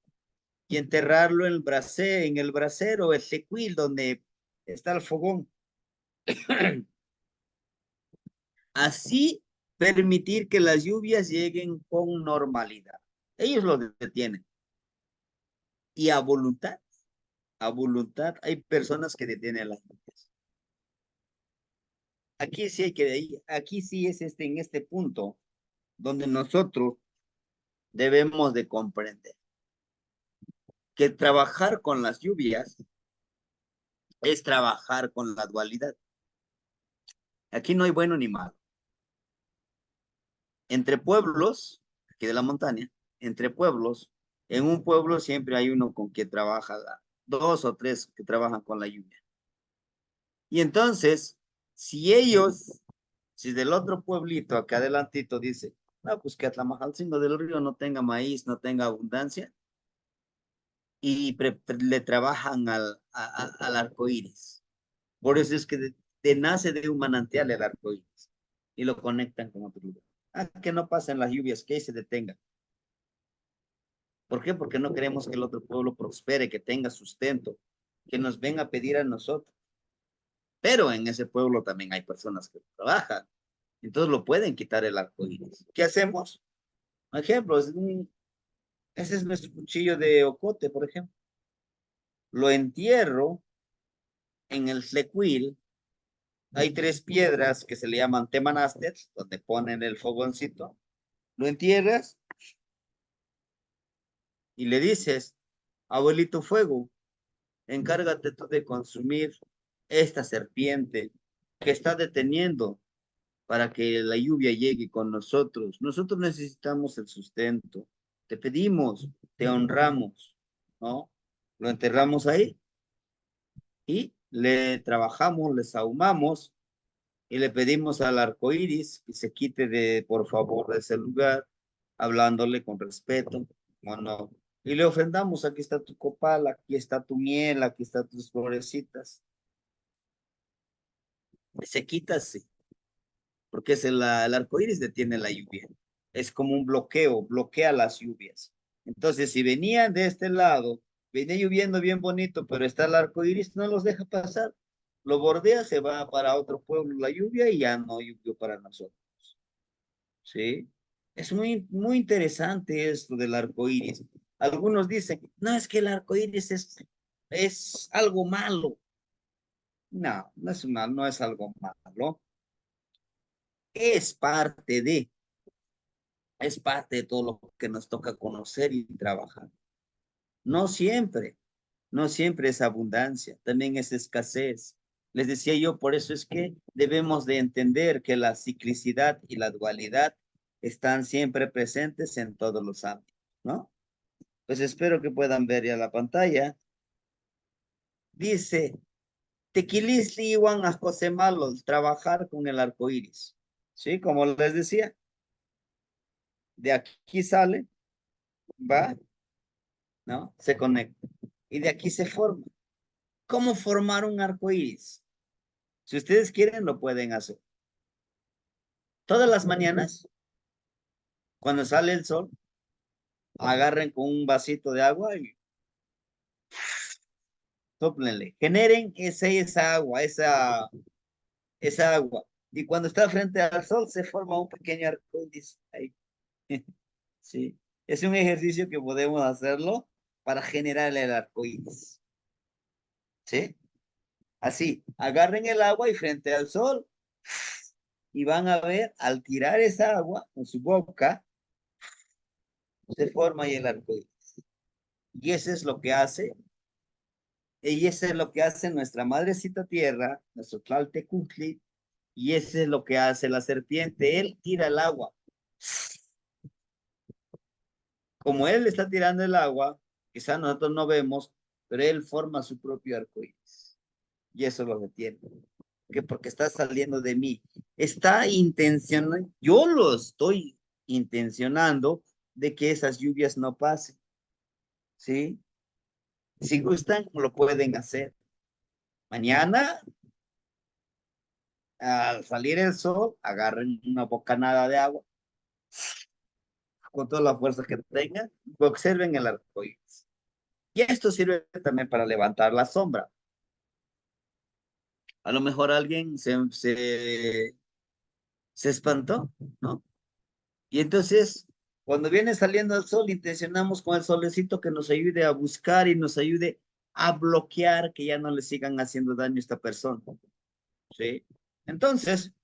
y enterrarlo en el brasero, el tecuil, donde está el fogón. Así permitir que las lluvias lleguen con normalidad. Ellos lo detienen. Y a voluntad, hay personas que detienen las lluvias. Aquí sí es en este punto donde nosotros debemos de comprender que trabajar con las lluvias es trabajar con la dualidad. Aquí no hay bueno ni malo. Entre pueblos, aquí de la montaña, entre pueblos, en un pueblo siempre hay uno con que trabaja, dos o tres que trabajan con la lluvia. Y entonces, si del otro pueblito acá adelantito dice, no, pues que Atlamalcingo del Río no tenga maíz, no tenga abundancia, y le trabajan al arco iris. Por eso es que nace de un manantial el arco iris y lo conectan con otro lugar. Que no pasen las lluvias, que ahí se detenga. ¿Por qué? Porque no queremos que el otro pueblo prospere, que tenga sustento, que nos venga a pedir a nosotros. Pero en ese pueblo también hay personas que trabajan. Entonces lo pueden quitar el arco iris. ¿Qué hacemos? Por ejemplo, ese es nuestro cuchillo de ocote, por ejemplo. Lo entierro en el tlecuil. Hay tres piedras que se le llaman temanastes, donde ponen el fogoncito. Lo entierras y le dices, abuelito fuego, encárgate tú de consumir esta serpiente que está deteniendo para que la lluvia llegue con nosotros. Nosotros necesitamos el sustento. Te pedimos, te honramos, ¿no? Lo enterramos ahí y le trabajamos, le sahumamos y le pedimos al arco iris que se quite por favor, de ese lugar, hablándole con respeto, ¿o no? Y le ofrendamos, aquí está tu copal, aquí está tu miel, aquí están tus florecitas. Se quita así, porque el arco iris detiene la lluvia. Es como un bloqueo, bloquea las lluvias. Entonces, si venían de este lado, venía lloviendo bien bonito, pero está el arco iris, no los deja pasar. Lo bordea, se va para otro pueblo la lluvia y ya no llovió para nosotros. ¿sí? Es muy interesante esto del arco iris. Algunos dicen, no, es que el arco iris es algo malo. No, no es algo malo. Es parte es parte de todo lo que nos toca conocer y trabajar. No siempre, no siempre es abundancia, también es escasez. Les decía yo, por eso es que debemos de entender que la ciclicidad y la dualidad están siempre presentes en todos los ámbitos, ¿no? Pues espero que puedan ver ya la pantalla. Dice, Tequilisli Iwan a José Malo, trabajar con el arco iris. ¿Sí? Como les decía, de aquí sale, va, ¿no? Se conecta. Y de aquí se forma. ¿Cómo formar un arco iris? Si ustedes quieren, lo pueden hacer. Todas las mañanas, cuando sale el sol, agarren con un vasito de agua y sóplenle. Generen esa agua, esa agua. Y cuando está frente al sol, se forma un pequeño arco iris ahí. Sí. Es un ejercicio que podemos hacerlo para generar el arco iris. ¿Sí? Así, agarren el agua y frente al sol, y van a ver, al tirar esa agua con su boca, se forma ahí el arco iris. Y eso es lo que hace, y eso es lo que hace nuestra madrecita tierra, nuestro Tlaltecuhtli, y eso es lo que hace la serpiente. Él tira el agua. Como él está tirando el agua, quizás nosotros no vemos, pero él forma su propio arco iris. Y eso lo detiene. Porque está saliendo de mí. Está intencionando, yo lo estoy intencionando de que esas lluvias no pasen. ¿Sí? Si gustan, lo pueden hacer. Mañana, al salir el sol, agarren una bocanada de agua con toda la fuerza que tengan, observen el arco iris. Y esto sirve también para levantar la sombra. A lo mejor alguien se espantó, ¿no? Y entonces, cuando viene saliendo el sol, intencionamos con el solecito que nos ayude a buscar y nos ayude a bloquear que ya no le sigan haciendo daño a esta persona. ¿Sí? Entonces,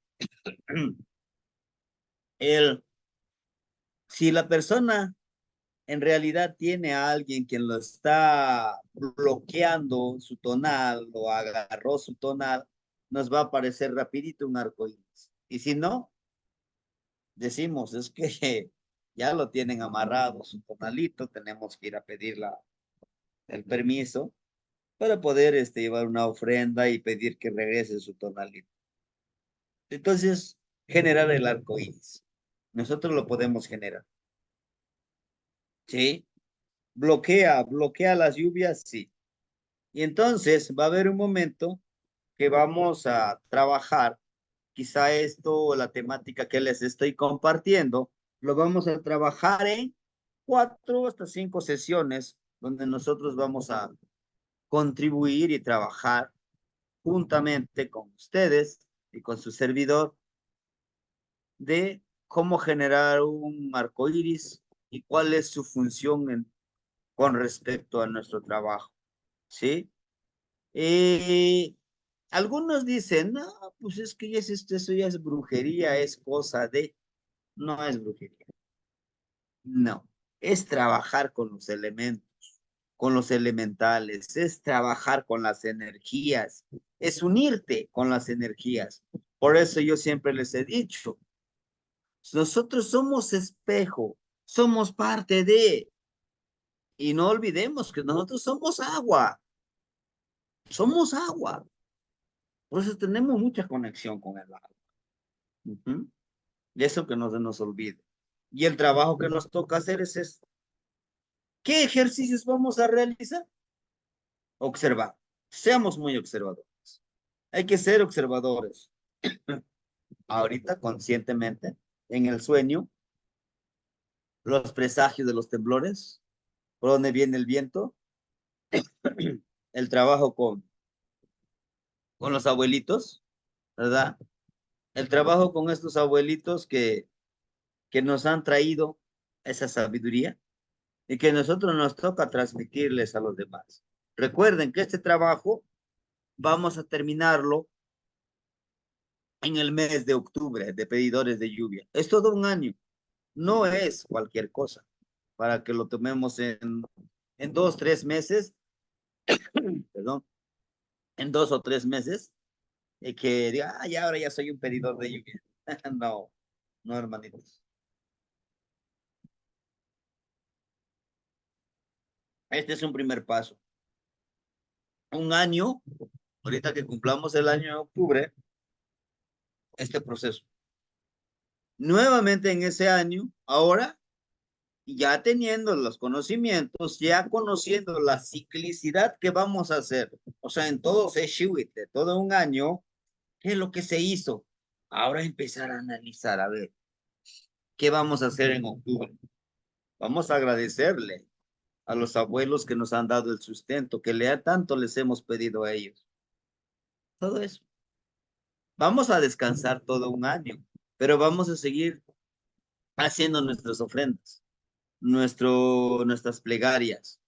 si la persona en realidad tiene a alguien quien lo está bloqueando su tonal o agarró su tonal, nos va a aparecer rapidito un arco iris. Y si no, decimos, es que ya lo tienen amarrado su tonalito, tenemos que ir a pedir el permiso para poder llevar una ofrenda y pedir que regrese su tonalito. Entonces, generar el arco iris. Nosotros lo podemos generar. ¿Sí? Bloquea las lluvias, sí. Y entonces va a haber un momento que vamos a trabajar, quizá esto, la temática que les estoy compartiendo, lo vamos a trabajar en 4 hasta 5 sesiones, donde nosotros vamos a contribuir y trabajar juntamente con ustedes y con su servidor de cómo generar un arco iris y cuál es su función con respecto a nuestro trabajo. ¿Sí? Algunos dicen, no, pues es que ya eso ya es brujería, es cosa de... No es brujería. No, es trabajar con los elementos, con los elementales, es trabajar con las energías, es unirte con las energías. Por eso yo siempre les he dicho, nosotros somos espejo, somos parte de, y no olvidemos que nosotros somos agua. Por eso tenemos mucha conexión con el agua. Ujú. Y eso que no se nos olvide. Y el trabajo que nos toca hacer es esto. ¿Qué ejercicios vamos a realizar? Observar. Seamos muy observadores. Hay que ser observadores. Ahorita, conscientemente, en el sueño, los presagios de los temblores, por dónde viene el viento, el trabajo con los abuelitos, ¿verdad? El trabajo con estos abuelitos que que nos han traído esa sabiduría y que nosotros nos toca transmitirles a los demás. Recuerden que este trabajo vamos a terminarlo en el mes de octubre de pedidores de lluvia. Es todo un año, no es cualquier cosa, para que lo tomemos en 2, 3 meses, perdón, en 2 o 3 meses, y que diga, ay, ahora ya soy un pedidor de lluvia. No, no, hermanitos. Este es un primer paso. Un año, ahorita que cumplamos el año de octubre, este proceso. Nuevamente en ese año, ahora, ya teniendo los conocimientos, ya conociendo la ciclicidad que vamos a hacer, o sea, en todo ese shiwit, de todo un año, ¿qué es lo que se hizo? Ahora empezar a analizar, a ver, ¿qué vamos a hacer en octubre? Vamos a agradecerle a los abuelos que nos han dado el sustento, que tanto les hemos pedido a ellos. Todo eso. Vamos a descansar todo un año, pero vamos a seguir haciendo nuestras ofrendas, nuestras plegarias.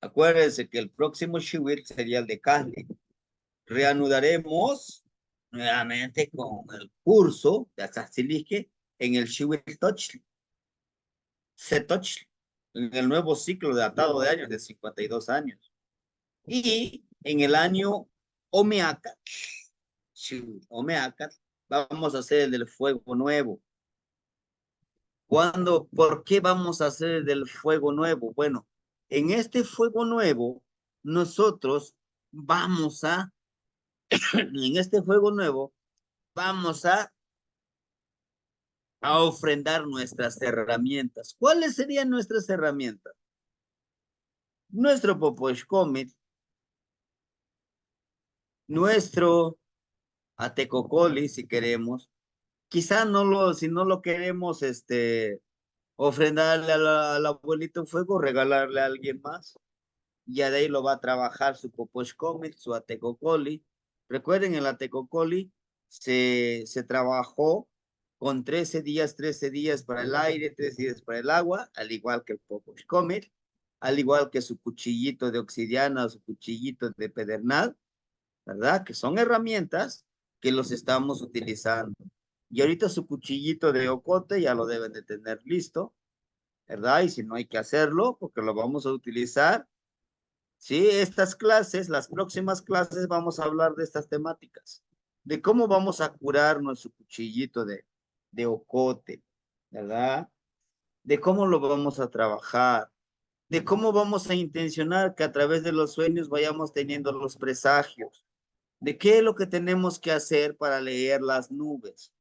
Acuérdense que el próximo Shiwit sería el de Cali. Reanudaremos nuevamente con el curso de Azatzilique en el Shiwit Toch, Setoch, en el nuevo ciclo de atado de años de 52 años. Y en el año Omeacat, Omeacat, vamos a hacer el del fuego nuevo. ¿Por qué vamos a hacer el del fuego nuevo? Bueno, en este fuego nuevo, nosotros vamos a, en este fuego nuevo, vamos a ofrendar nuestras herramientas. ¿Cuáles serían nuestras herramientas? Nuestro Poposhkomit, nuestro Atecocoli, si queremos. Quizá si no lo queremos, ofrendarle al abuelito fuego, regalarle a alguien más. Ya de ahí lo va a trabajar su Poposhkomit, su Atecocoli. Recuerden, el Atecocoli se trabajó con 13 días, 13 días para el aire, 13 días para el agua, al igual que el Poposhkomit, al igual que su cuchillito de obsidiana o su cuchillito de pedernal, ¿verdad? Que son herramientas que los estamos utilizando. Y ahorita su cuchillito de ocote ya lo deben de tener listo, ¿verdad? Y si no hay que hacerlo, porque lo vamos a utilizar. Sí, estas clases, las próximas clases, vamos a hablar de estas temáticas, de cómo vamos a curar nuestro cuchillito de ocote, ¿verdad? De cómo lo vamos a trabajar, de cómo vamos a intencionar que a través de los sueños vayamos teniendo los presagios, de qué es lo que tenemos que hacer para leer las nubes.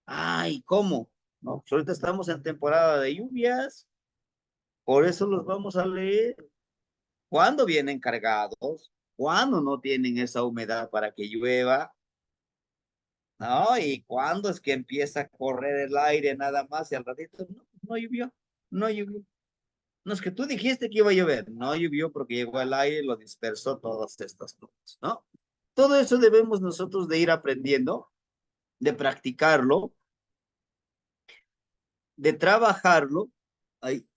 Ay, ¿cómo? No, pues ahorita estamos en temporada de lluvias, por eso los vamos a leer. ¿Cuándo vienen cargados? ¿Cuándo no tienen esa humedad para que llueva? ¿No? ¿Y cuándo es que empieza a correr el aire nada más y al ratito? No, no llovió, no llovió. No es que tú dijiste que iba a llover, no llovió porque llegó el aire y lo dispersó todas estas nubes, ¿no? Todo eso debemos nosotros de ir aprendiendo, de practicarlo, de trabajarlo, ay,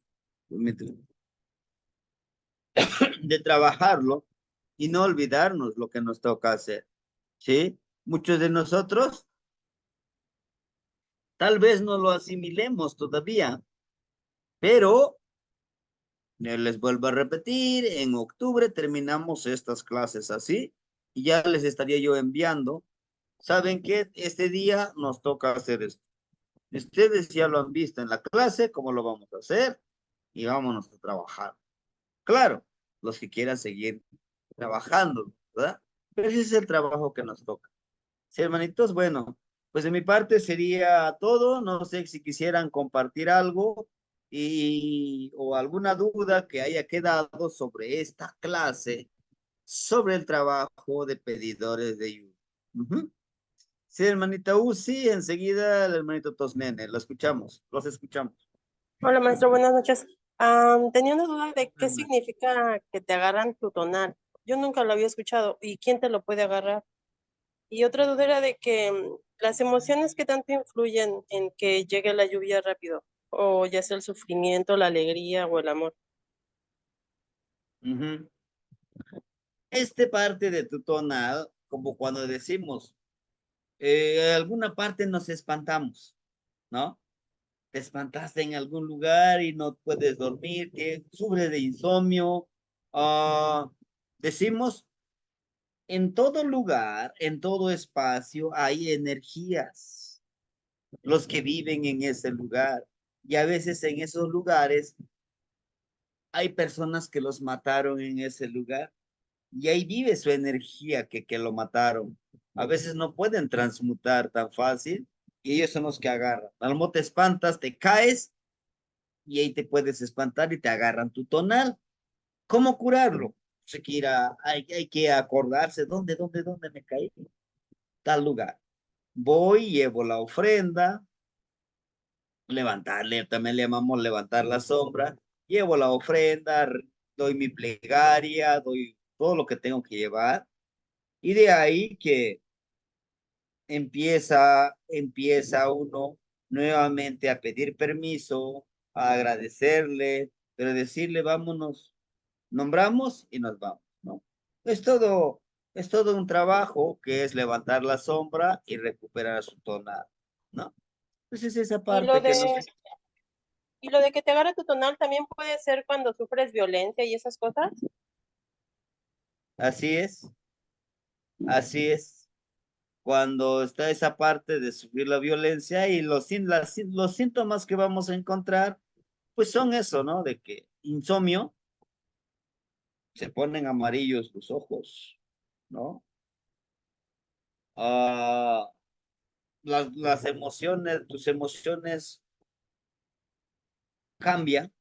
de trabajarlo y no olvidarnos lo que nos toca hacer, ¿sí? Muchos de nosotros tal vez no lo asimilemos todavía, pero les vuelvo a repetir, en octubre terminamos estas clases así y ya les estaría yo enviando. ¿Saben qué? Este día nos toca hacer esto. Ustedes ya lo han visto en la clase, cómo lo vamos a hacer y vámonos a trabajar. Claro, los que quieran seguir trabajando, ¿verdad? Pero ese es el trabajo que nos toca. Sí, hermanitos, bueno, pues de mi parte sería todo. No sé si quisieran compartir algo o alguna duda que haya quedado sobre esta clase, sobre el trabajo de pedidores de ayuda. Ujú. Sí, hermanita Uzi, enseguida el hermanito Tosnene, lo escuchamos, los escuchamos. Hola, maestro, buenas noches. Tenía una duda de qué significa que te agarran tu tonal. Yo nunca lo había escuchado. ¿Y quién te lo puede agarrar? Y otra duda era de que las emociones que tanto influyen en que llegue la lluvia rápido, o ya sea el sufrimiento, la alegría o el amor. Ujú. Parte de tu tonal, como cuando decimos, alguna parte nos espantamos, ¿no? Te espantaste en algún lugar y no puedes dormir, que sufres de insomnio. Ah, decimos, en todo lugar, en todo espacio hay energías, los que viven en ese lugar. Y a veces en esos lugares hay personas que los mataron en ese lugar y ahí vive su energía que lo mataron. A veces no pueden transmutar tan fácil y ellos son los que agarran. A lo mejor te espantas, te caes y ahí te puedes espantar y te agarran tu tonal. ¿Cómo curarlo? Hay que acordarse dónde me caí. Tal lugar. Voy, llevo la ofrenda, levantarle, también le llamamos levantar la sombra, llevo la ofrenda, doy mi plegaria, doy todo lo que tengo que llevar, y de ahí que empieza uno nuevamente a pedir permiso, a agradecerle, pero decirle vámonos, nombramos y nos vamos, ¿no? Es todo un trabajo que es levantar la sombra y recuperar su tonada, ¿no? Entonces esa Y lo parte que nos... de, y lo de que te agarra tu tonal también puede ser cuando sufres violencia y esas cosas. Así es, así es. Cuando está esa parte de sufrir la violencia y los síntomas que vamos a encontrar, pues son eso, ¿no? De que insomnio, se ponen amarillos los ojos, ¿no? Ah, las emociones, tus emociones cambian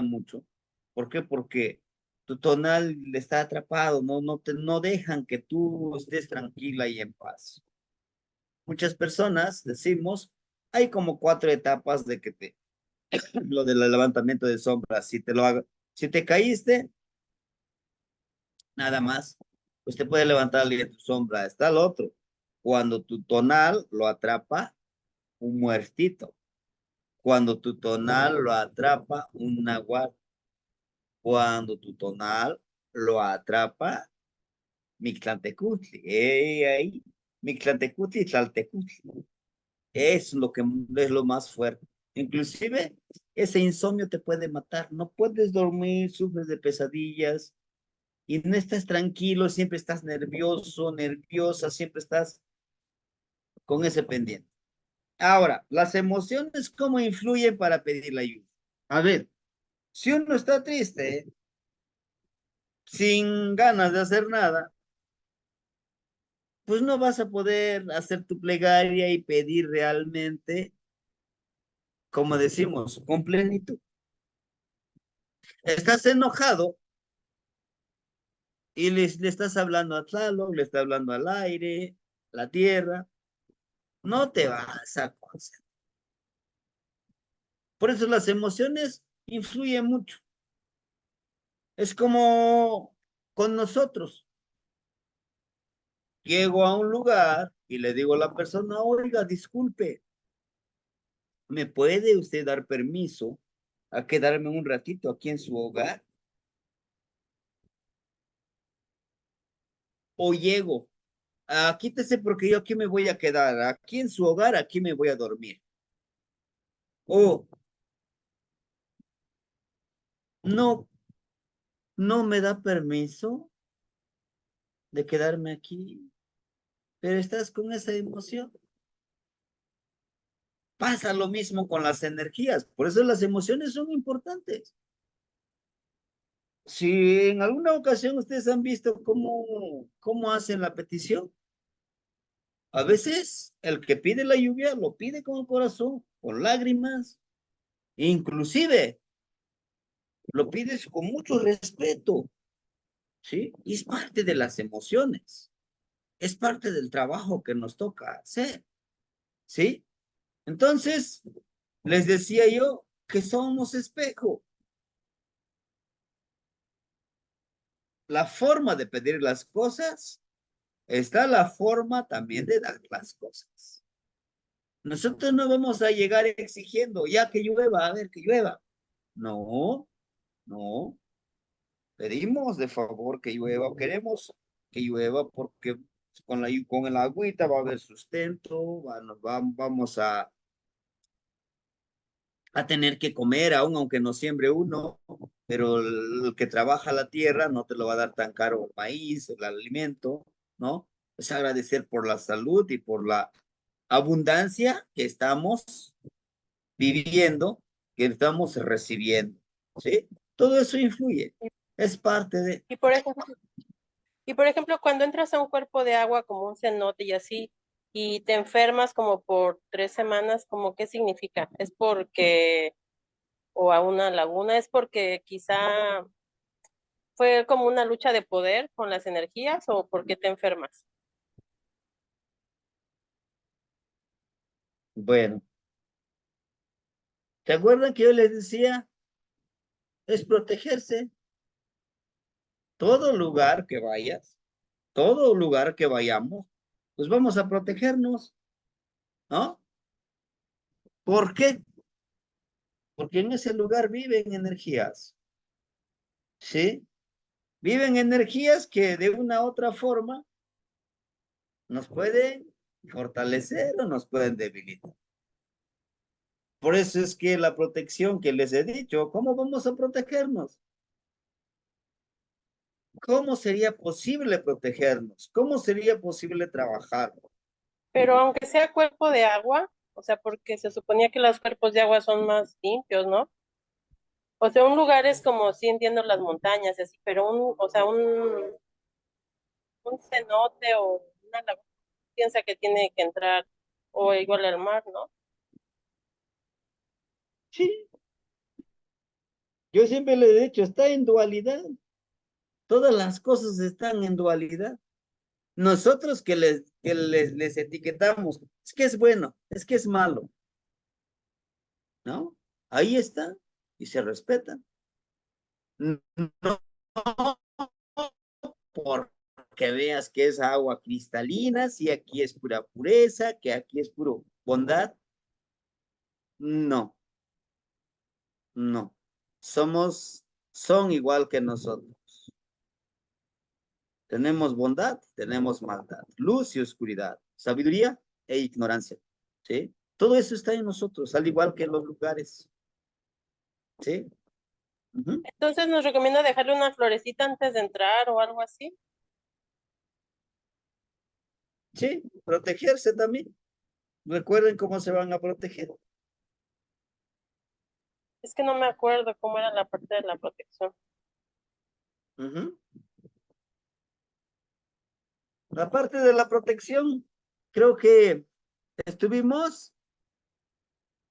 mucho. ¿Por qué? Porque tu tonal está atrapado, no dejan que tú estés tranquila y en paz. Muchas personas decimos, hay como 4 etapas de que lo del levantamiento de sombras, si te caíste, nada más, pues te puede levantar alguien tu sombra. Está el otro, cuando tu tonal lo atrapa un muertito, cuando tu tonal lo atrapa un nahual, cuando tu tonal lo atrapa Mictlantecutli, ahí, Mictlantecutli y Tlaltecutli. Es lo que es lo más fuerte. Inclusive ese insomnio te puede matar. No puedes dormir, sufres de pesadillas y no estás tranquilo, siempre estás nervioso, nerviosa, siempre estás con ese pendiente. Ahora, las emociones, ¿cómo influyen para pedir la ayuda? A ver, si uno está triste, sin ganas de hacer nada, pues no vas a poder hacer tu plegaria y pedir realmente, como decimos, con plenitud. Estás enojado y le estás hablando a Tlaloc, le estás hablando al aire, la tierra, no te vas a concentrar. Por eso las emociones influyen mucho. Es como con nosotros. Llego a un lugar y le digo a la persona, oiga, disculpe, ¿me puede usted dar permiso a quedarme un ratito aquí en su hogar? O llego, quítese porque yo aquí me voy a quedar, aquí en su hogar, aquí me voy a dormir. O no, no me da permiso de quedarme aquí, pero estás con esa emoción. Pasa lo mismo con las energías, por eso las emociones son importantes. Si en alguna ocasión ustedes han visto cómo hacen la petición, a veces el que pide la lluvia lo pide con el corazón, con lágrimas, inclusive lo pides con mucho respeto, ¿sí? Y es parte de las emociones, es parte del trabajo que nos toca hacer, ¿sí? Entonces, les decía yo que somos espejo. La forma de pedir las cosas está la forma también de dar las cosas. Nosotros no vamos a llegar exigiendo, ya que llueva, a ver, que llueva. No, no. Pedimos de favor que llueva, queremos que llueva porque con el agüita va a haber sustento, vamos a tener que comer aún aunque no siembre uno, pero el que trabaja la tierra no te lo va a dar tan caro el maíz, el alimento, ¿no? Es agradecer por la salud y por la abundancia que estamos viviendo, que estamos recibiendo, ¿sí? Todo eso influye, es parte de... Y por ejemplo, cuando entras a un cuerpo de agua como un cenote y así, y te enfermas como por 3 semanas, ¿como qué significa? ¿Es porque, o a una laguna, es porque quizá fue como una lucha de poder con las energías o por qué te enfermas? Bueno, ¿te acuerdan que yo les decía? Es protegerse. Todo lugar que vayas, todo lugar que vayamos, pues vamos a protegernos, ¿no? ¿Por qué? Porque en ese lugar viven energías, ¿sí? Viven energías que de una u otra forma nos pueden fortalecer o nos pueden debilitar. Por eso es que la protección que les he dicho, ¿cómo vamos a protegernos? ¿Cómo sería posible protegernos? ¿Cómo sería posible trabajar? Pero aunque sea cuerpo de agua, o sea, porque se suponía que los cuerpos de agua son más limpios, ¿no? O sea, un lugar es como, sí entiendo las montañas, y así, pero o sea, un cenote o una laguna piensa que tiene que entrar, o igual al mar, ¿no? Sí, yo siempre le he dicho, está en dualidad. Todas las cosas están en dualidad. Nosotros les etiquetamos, es que es bueno, es que es malo, ¿no? Ahí está y se respeta. No porque veas que es agua cristalina, si aquí es pura pureza, que aquí es puro bondad. No, no. Son igual que nosotros. Tenemos bondad, tenemos maldad, luz y oscuridad, sabiduría e ignorancia, ¿sí? Todo eso está en nosotros, al igual que en los lugares, ¿sí? Ujú. Entonces nos recomienda dejarle una florecita antes de entrar o algo así. Sí, protegerse también. Recuerden cómo se van a proteger. Es que no me acuerdo cómo era la parte de la protección. Ujú. La parte de la protección, creo que estuvimos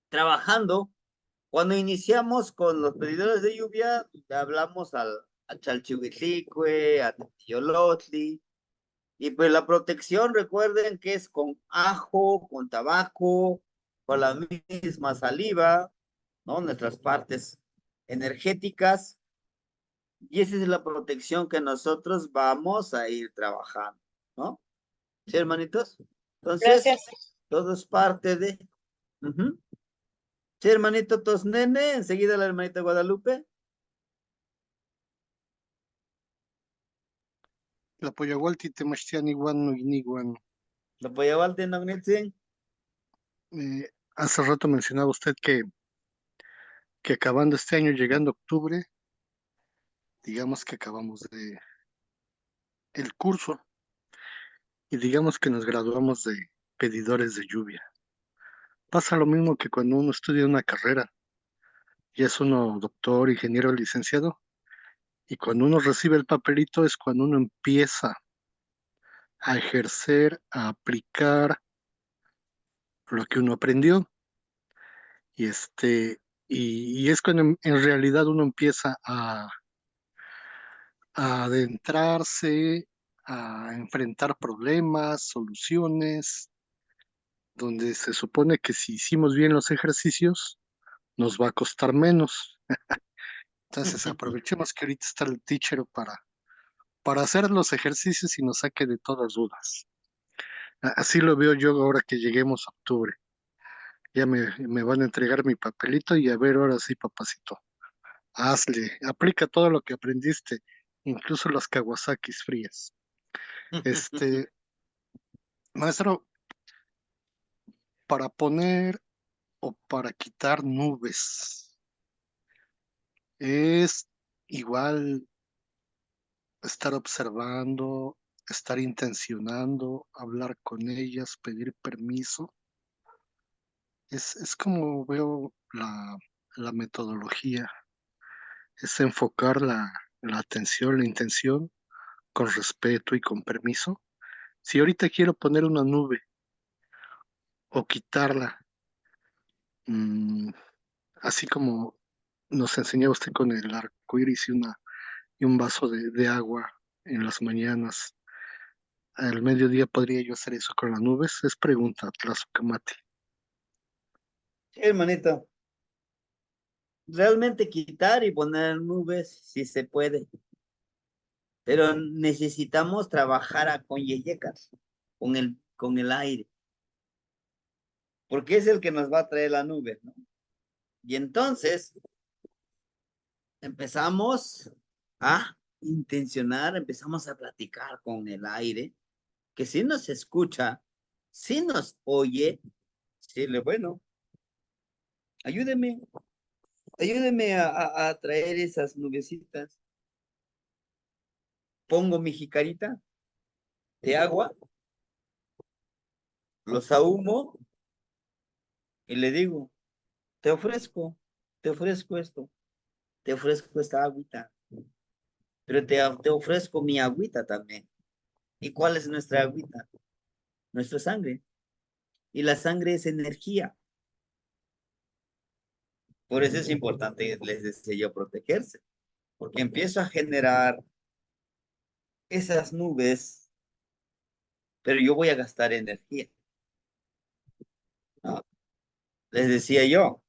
trabajando. Cuando iniciamos con los pedidores de lluvia, hablamos a Chalchihuitlicue, a Tetiolotli, y pues la protección, recuerden que es con ajo, con tabaco, con la misma saliva, ¿no? Nuestras partes energéticas, y esa es la protección que nosotros vamos a ir trabajando, ¿no? ¿Sí, hermanitos? Entonces, Gracias. todo es parte de... Ujú. Sí, hermanito Tosnene, enseguida la hermanita Guadalupe. La Poyahualti Temachtian igual no iniguan. Lo voy a llevar de Hace rato mencionaba usted que acabando este año, llegando octubre, digamos que acabamos el curso y digamos que nos graduamos de pedidores de lluvia. Pasa lo mismo que cuando uno estudia una carrera, ya es uno doctor, ingeniero, licenciado, y cuando uno recibe el papelito es cuando uno empieza a ejercer, a aplicar lo que uno aprendió. Y y es cuando en realidad uno empieza a adentrarse, a enfrentar problemas, soluciones, donde se supone que si hicimos bien los ejercicios, nos va a costar menos. Entonces aprovechemos que ahorita está el teacher para hacer los ejercicios y nos saque de todas dudas. Así lo veo yo ahora que lleguemos a octubre. Ya me van a entregar mi papelito y a ver, ahora sí, papacito, hazle, aplica todo lo que aprendiste, incluso las Kawasakis frías. Este, maestro, para poner o para quitar nubes, es igual estar observando, estar intencionando, hablar con ellas, pedir permiso. Es como veo la metodología, es enfocar la atención, la intención con respeto y con permiso. Si ahorita quiero poner una nube o quitarla, mm, así como nos enseñaba usted con el arco iris y un vaso de agua en las mañanas, al mediodía podría yo hacer eso con las nubes, es pregunta, Tlazocamati. Sí, hermanito, realmente quitar y poner nubes si se puede, pero necesitamos trabajar con yeyecas, con el aire, porque es el que nos va a traer la nube, ¿no? Y entonces empezamos a intencionar, empezamos a platicar con el aire, que si nos escucha, si nos oye, decirle, bueno, ayúdeme, ayúdeme a traer esas nubecitas. Pongo mi jicarita de agua, los ahumo y le digo, te ofrezco esto, te ofrezco esta agüita, pero te ofrezco mi agüita también. ¿Y cuál es nuestra agüita? Nuestra sangre. Y la sangre es energía. Por eso es importante, les decía yo, protegerse, porque empiezo a generar esas nubes, pero yo voy a gastar energía, ¿no? Les decía yo,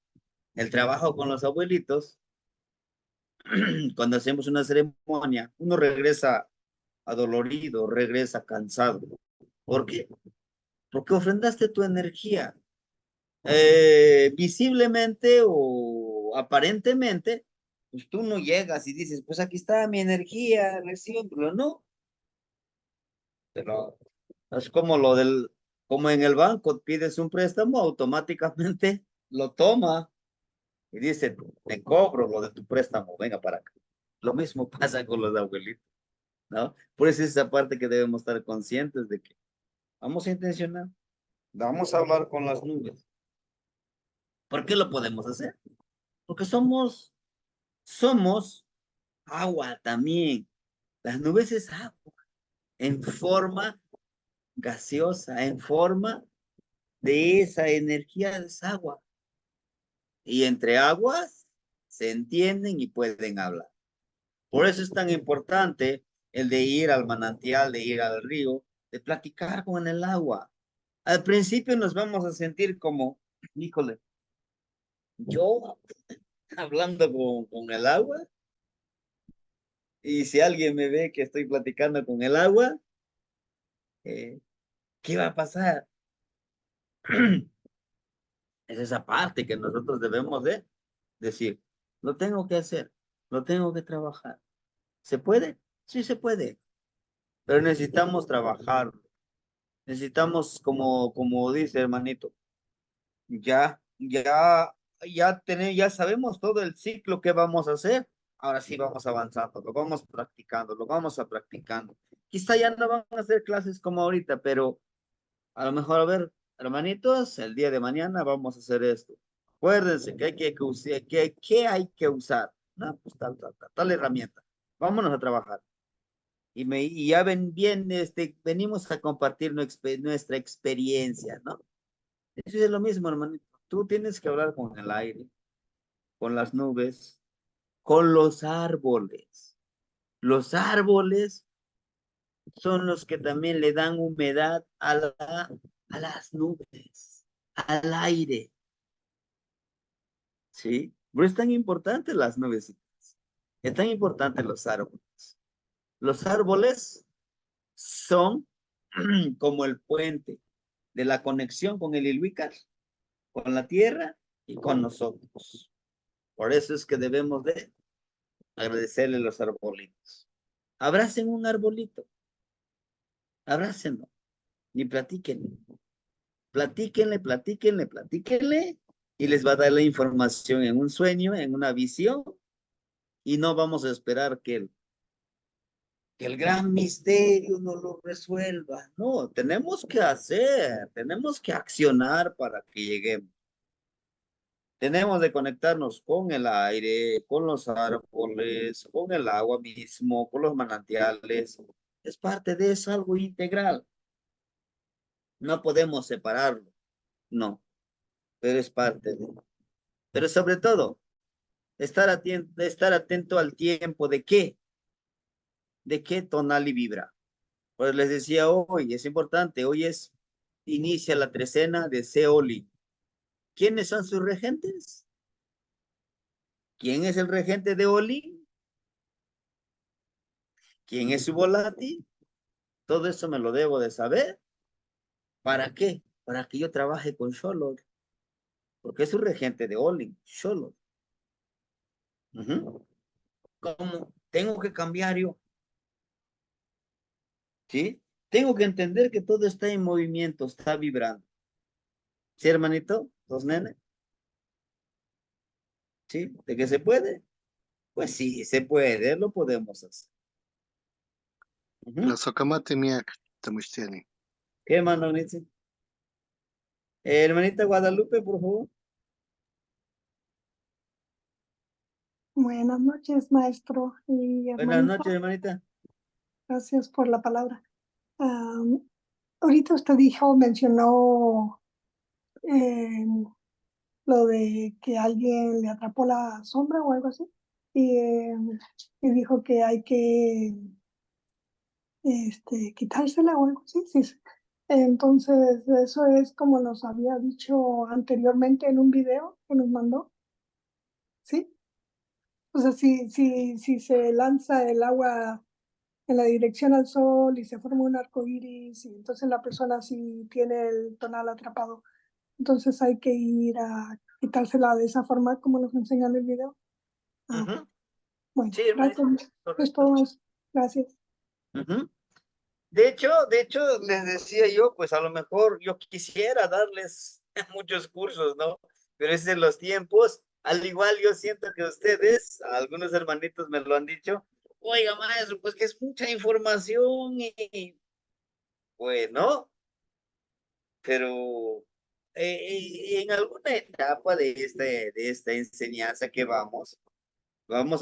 el trabajo con los abuelitos, cuando hacemos una ceremonia, uno regresa adolorido, regresa cansado. ¿Por qué? Porque ofrendaste tu energía. Visiblemente o aparentemente, pues tú no llegas y dices, pues aquí está mi energía, recíbelo, no. Pero es como como en el banco, pides un préstamo, automáticamente lo toma y dice, te cobro lo de tu préstamo, venga para acá. Lo mismo pasa con los abuelitos, ¿no? Por eso es esa parte que debemos estar conscientes de que vamos a intencionar, vamos a hablar con las nubes. ¿Por qué lo podemos hacer? Porque somos agua también. Las nubes es agua en forma gaseosa, en forma de esa energía de esa agua. Y entre aguas se entienden y pueden hablar. Por eso es tan importante el de ir al manantial, de ir al río, de platicar con el agua. Al principio nos vamos a sentir como, híjole, yo hablando con el agua, y si alguien me ve que estoy platicando con el agua, eh, ¿qué va a pasar? Es esa parte que nosotros debemos de decir, lo tengo que hacer, lo tengo que trabajar. ¿Se puede? Sí se puede, pero necesitamos trabajar. Necesitamos, como dice hermanito, ya sabemos todo el ciclo que vamos a hacer. Ahora sí vamos avanzando, lo vamos practicando, lo vamos a practicando. Quizá ya no van a ser clases como ahorita, pero a lo mejor, a ver, hermanitos, el día de mañana vamos a hacer esto. Acuérdense que que hay que usar. No, pues tal herramienta. Vámonos a trabajar. Y ya bien, venimos a compartir nuestra experiencia, ¿no? Eso es lo mismo, hermanito. Tú tienes que hablar con el aire, con las nubes, con los árboles. Los árboles son los que también le dan humedad a las nubes, al aire, ¿sí? Pero es tan importante las nubes, es tan importante los árboles. Los árboles son como el puente de la conexión con el Ilúicar, con la tierra y con nosotros. Por eso es que debemos de agradecerle los arbolitos. Abracen un arbolito, abrácenlo y platíquenle. Platíquenle, platíquenle, platíquenle y les va a dar la información en un sueño, en una visión y no vamos a esperar que el gran misterio nos lo resuelva. No, tenemos que hacer, tenemos que accionar para que lleguemos. Tenemos de conectarnos con el aire, con los árboles, con el agua mismo, con los manantiales. Es parte de eso, algo integral. No podemos separarlo, no, pero es parte de. Pero sobre todo, estar atento al tiempo de qué tonal y vibra. Pues les decía hoy, es importante, hoy inicia la trecena de Seoli. ¿Quiénes son sus regentes? ¿Quién es el regente de Oli? ¿Quién es su volátil? Todo eso me lo debo de saber. ¿Para qué? Para que yo trabaje con Sholot, porque es su regente de Oli, Sholot. ¿Cómo? Tengo que cambiar yo, ¿sí? Tengo que entender que todo está en movimiento, está vibrando. ¿Sí, hermanito? ¿Dos nenes? ¿Sí? ¿De qué se puede? Pues sí, se puede, lo podemos hacer. La socamate mía, Tamustiani. ¿Qué, hermano? Hermanita Guadalupe, por favor. Buenas noches, maestro y Buenas hermanita. noches, hermanita. Gracias por la palabra. Ahorita usted mencionó lo de que alguien le atrapó la sombra o algo así. Y dijo que hay que quitársela o algo así. Sí, sí. Entonces, eso es como nos había dicho anteriormente en un video que nos mandó. ¿Sí? O sea, si se lanza el agua en la dirección al sol y se forma un arco iris, y entonces la persona sí tiene el tonal atrapado. Entonces hay que ir a quitársela de esa forma como nos enseñan en el video. Bueno, Sí, hermanita, gracias. Es correcto. todo eso. Gracias. De hecho, les decía yo, pues a lo mejor yo quisiera darles muchos cursos, ¿no? Pero es en los tiempos. Al igual yo siento que ustedes, algunos hermanitos me lo han dicho, oiga, maestro, pues que es mucha información y bueno, pero en alguna etapa de esta enseñanza que vamos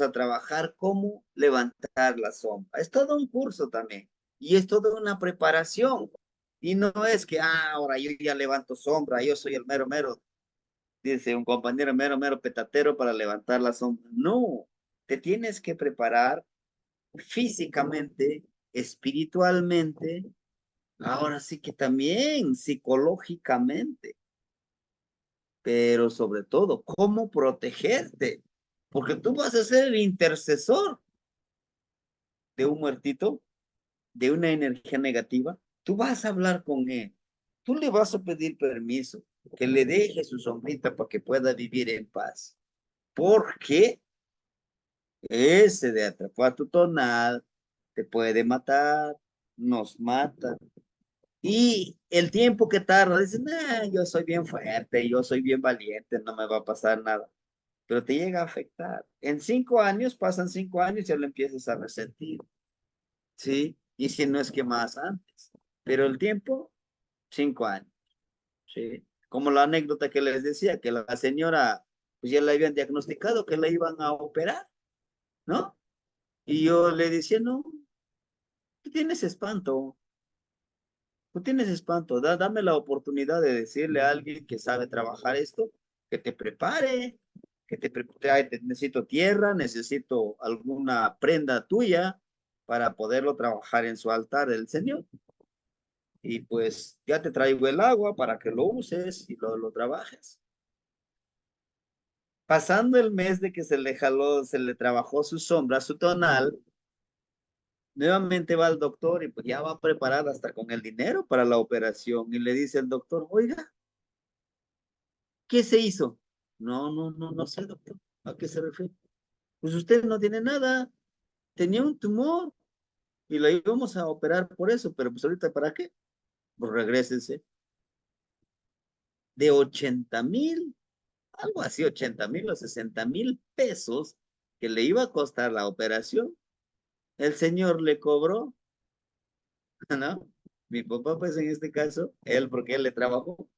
a trabajar cómo levantar la sombra. Es todo un curso también y es toda una preparación. Y no es que ahora yo ya levanto sombra, yo soy el mero mero, dice un compañero mero mero petatero para levantar la sombra. No, te tienes que preparar físicamente, espiritualmente, ahora sí que también psicológicamente, pero sobre todo, cómo protegerte, porque tú vas a ser el intercesor de un muertito, de una energía negativa, tú vas a hablar con él, tú le vas a pedir permiso, que le deje su sombrita para que pueda vivir en paz, porque ese de atrapar tu tonal te puede matar, nos mata. Y el tiempo que tarda, dicen, yo soy bien fuerte, yo soy bien valiente, no me va a pasar nada. Pero te llega a afectar. En 5 años, pasan 5 años y ya lo empiezas a resentir. ¿Sí? Y si no es que más antes. Pero el tiempo, 5 años. ¿Sí? Como la anécdota que les decía, que la señora, pues ya le habían diagnosticado que la iban a operar, ¿no? Y yo le decía, no, tú tienes espanto, tú tienes espanto, dame la oportunidad de decirle a alguien que sabe trabajar esto, que te prepare, necesito tierra, necesito alguna prenda tuya para poderlo trabajar en su altar del Señor. Y pues ya te traigo el agua para que lo uses y lo trabajes. Pasando el mes de que se le jaló, se le trabajó su sombra, su tonal, Nuevamente va al doctor y pues ya va preparada hasta con el dinero para la operación. Y le dice el doctor, oiga, ¿qué se hizo? No sé, doctor. ¿A qué se refiere? Pues usted no tiene nada. Tenía un tumor y la íbamos a operar por eso, pero pues ahorita ¿para qué? Pues regrésense. De 80,000, algo así, 80,000 o 60,000 pesos que le iba a costar la operación, el señor le cobró, ¿no? Mi papá, pues en este caso, él, porque él le trabajó.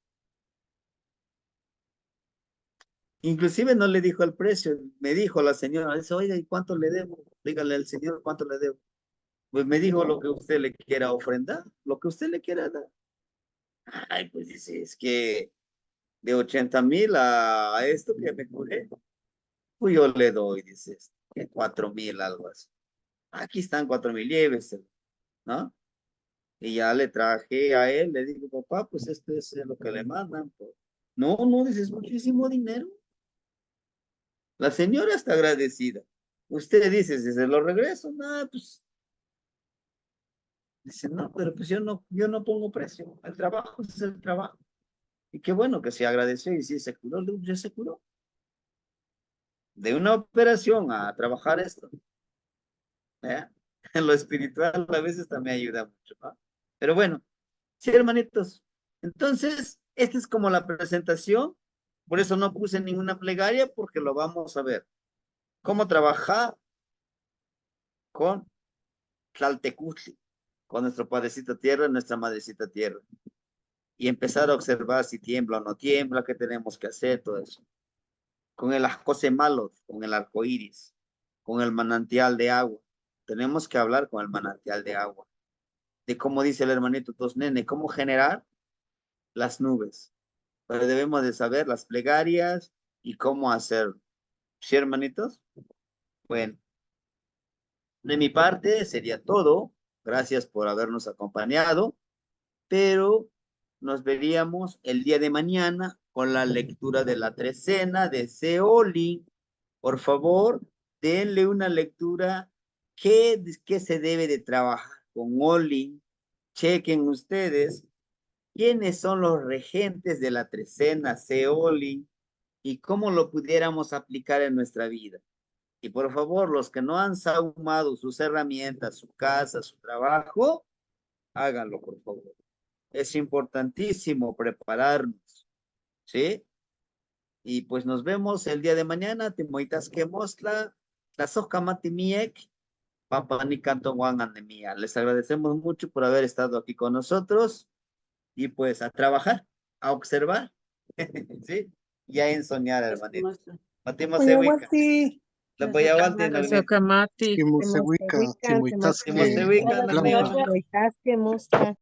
Inclusive no le dijo el precio, me dijo la señora, dice, oiga, ¿y cuánto le debo? Dígale al señor cuánto le debo. Pues me dijo lo que usted le quiera ofrendar, lo que usted le quiera dar. Ay, pues dice, es que de 80,000 a esto que me curé, pues yo le doy, dice, 4,000, algo así. Aquí están 4,000, lléveselo, ¿no? Y ya le traje a él, le digo, papá, pues esto es lo que le mandan. Pues. No, dice, es muchísimo dinero. La señora está agradecida. Usted dice, si se lo regreso, no, pues, dice, no, pero pues yo no pongo precio. El trabajo es el trabajo. Y qué bueno que se agradeció y sí se curó, ya se curó. De una operación a trabajar esto. ¿Eh? En lo espiritual a veces también ayuda mucho, ¿no? Pero bueno, sí, hermanitos. Entonces, esta es como la presentación. Por eso no puse ninguna plegaria porque lo vamos a ver. Cómo trabajar con Tlaltecutli, con nuestro Padrecito Tierra, nuestra Madrecita Tierra. Y empezar a observar si tiembla o no tiembla, qué tenemos que hacer, todo eso. Con el Ajcose Malos, con el arco iris, con el manantial de agua. Tenemos que hablar con el manantial de agua. De cómo dice el hermanito Tosnene, cómo generar las nubes. Pero debemos de saber las plegarias y cómo hacerlo. ¿Sí, hermanitos? Bueno, de mi parte sería todo. Gracias por habernos acompañado, pero nos veríamos el día de mañana con la lectura de la trecena de Seoli. Por favor, denle una lectura. ¿Qué se debe de trabajar con Olin? Chequen ustedes quiénes son los regentes de la trecena Seoli y cómo lo pudiéramos aplicar en nuestra vida. Y por favor, los que no han sahumado sus herramientas, su casa, su trabajo, háganlo, por favor. Es importantísimo prepararnos, ¿sí? Y pues nos vemos el día de mañana. Timoitas que mosla, la soja matimiek, papa ni canto anemia. Les agradecemos mucho por haber estado aquí con nosotros y pues a trabajar, a observar, ¿sí? Y a ensoñar, hermanito. Matimo se ubica. Oyahuasi, La voy a voltear en el medio. Sokamati, Timosehuica, Timo se Timoitasque, ubica en el medio. Tlapa. Moitasque, Mosca.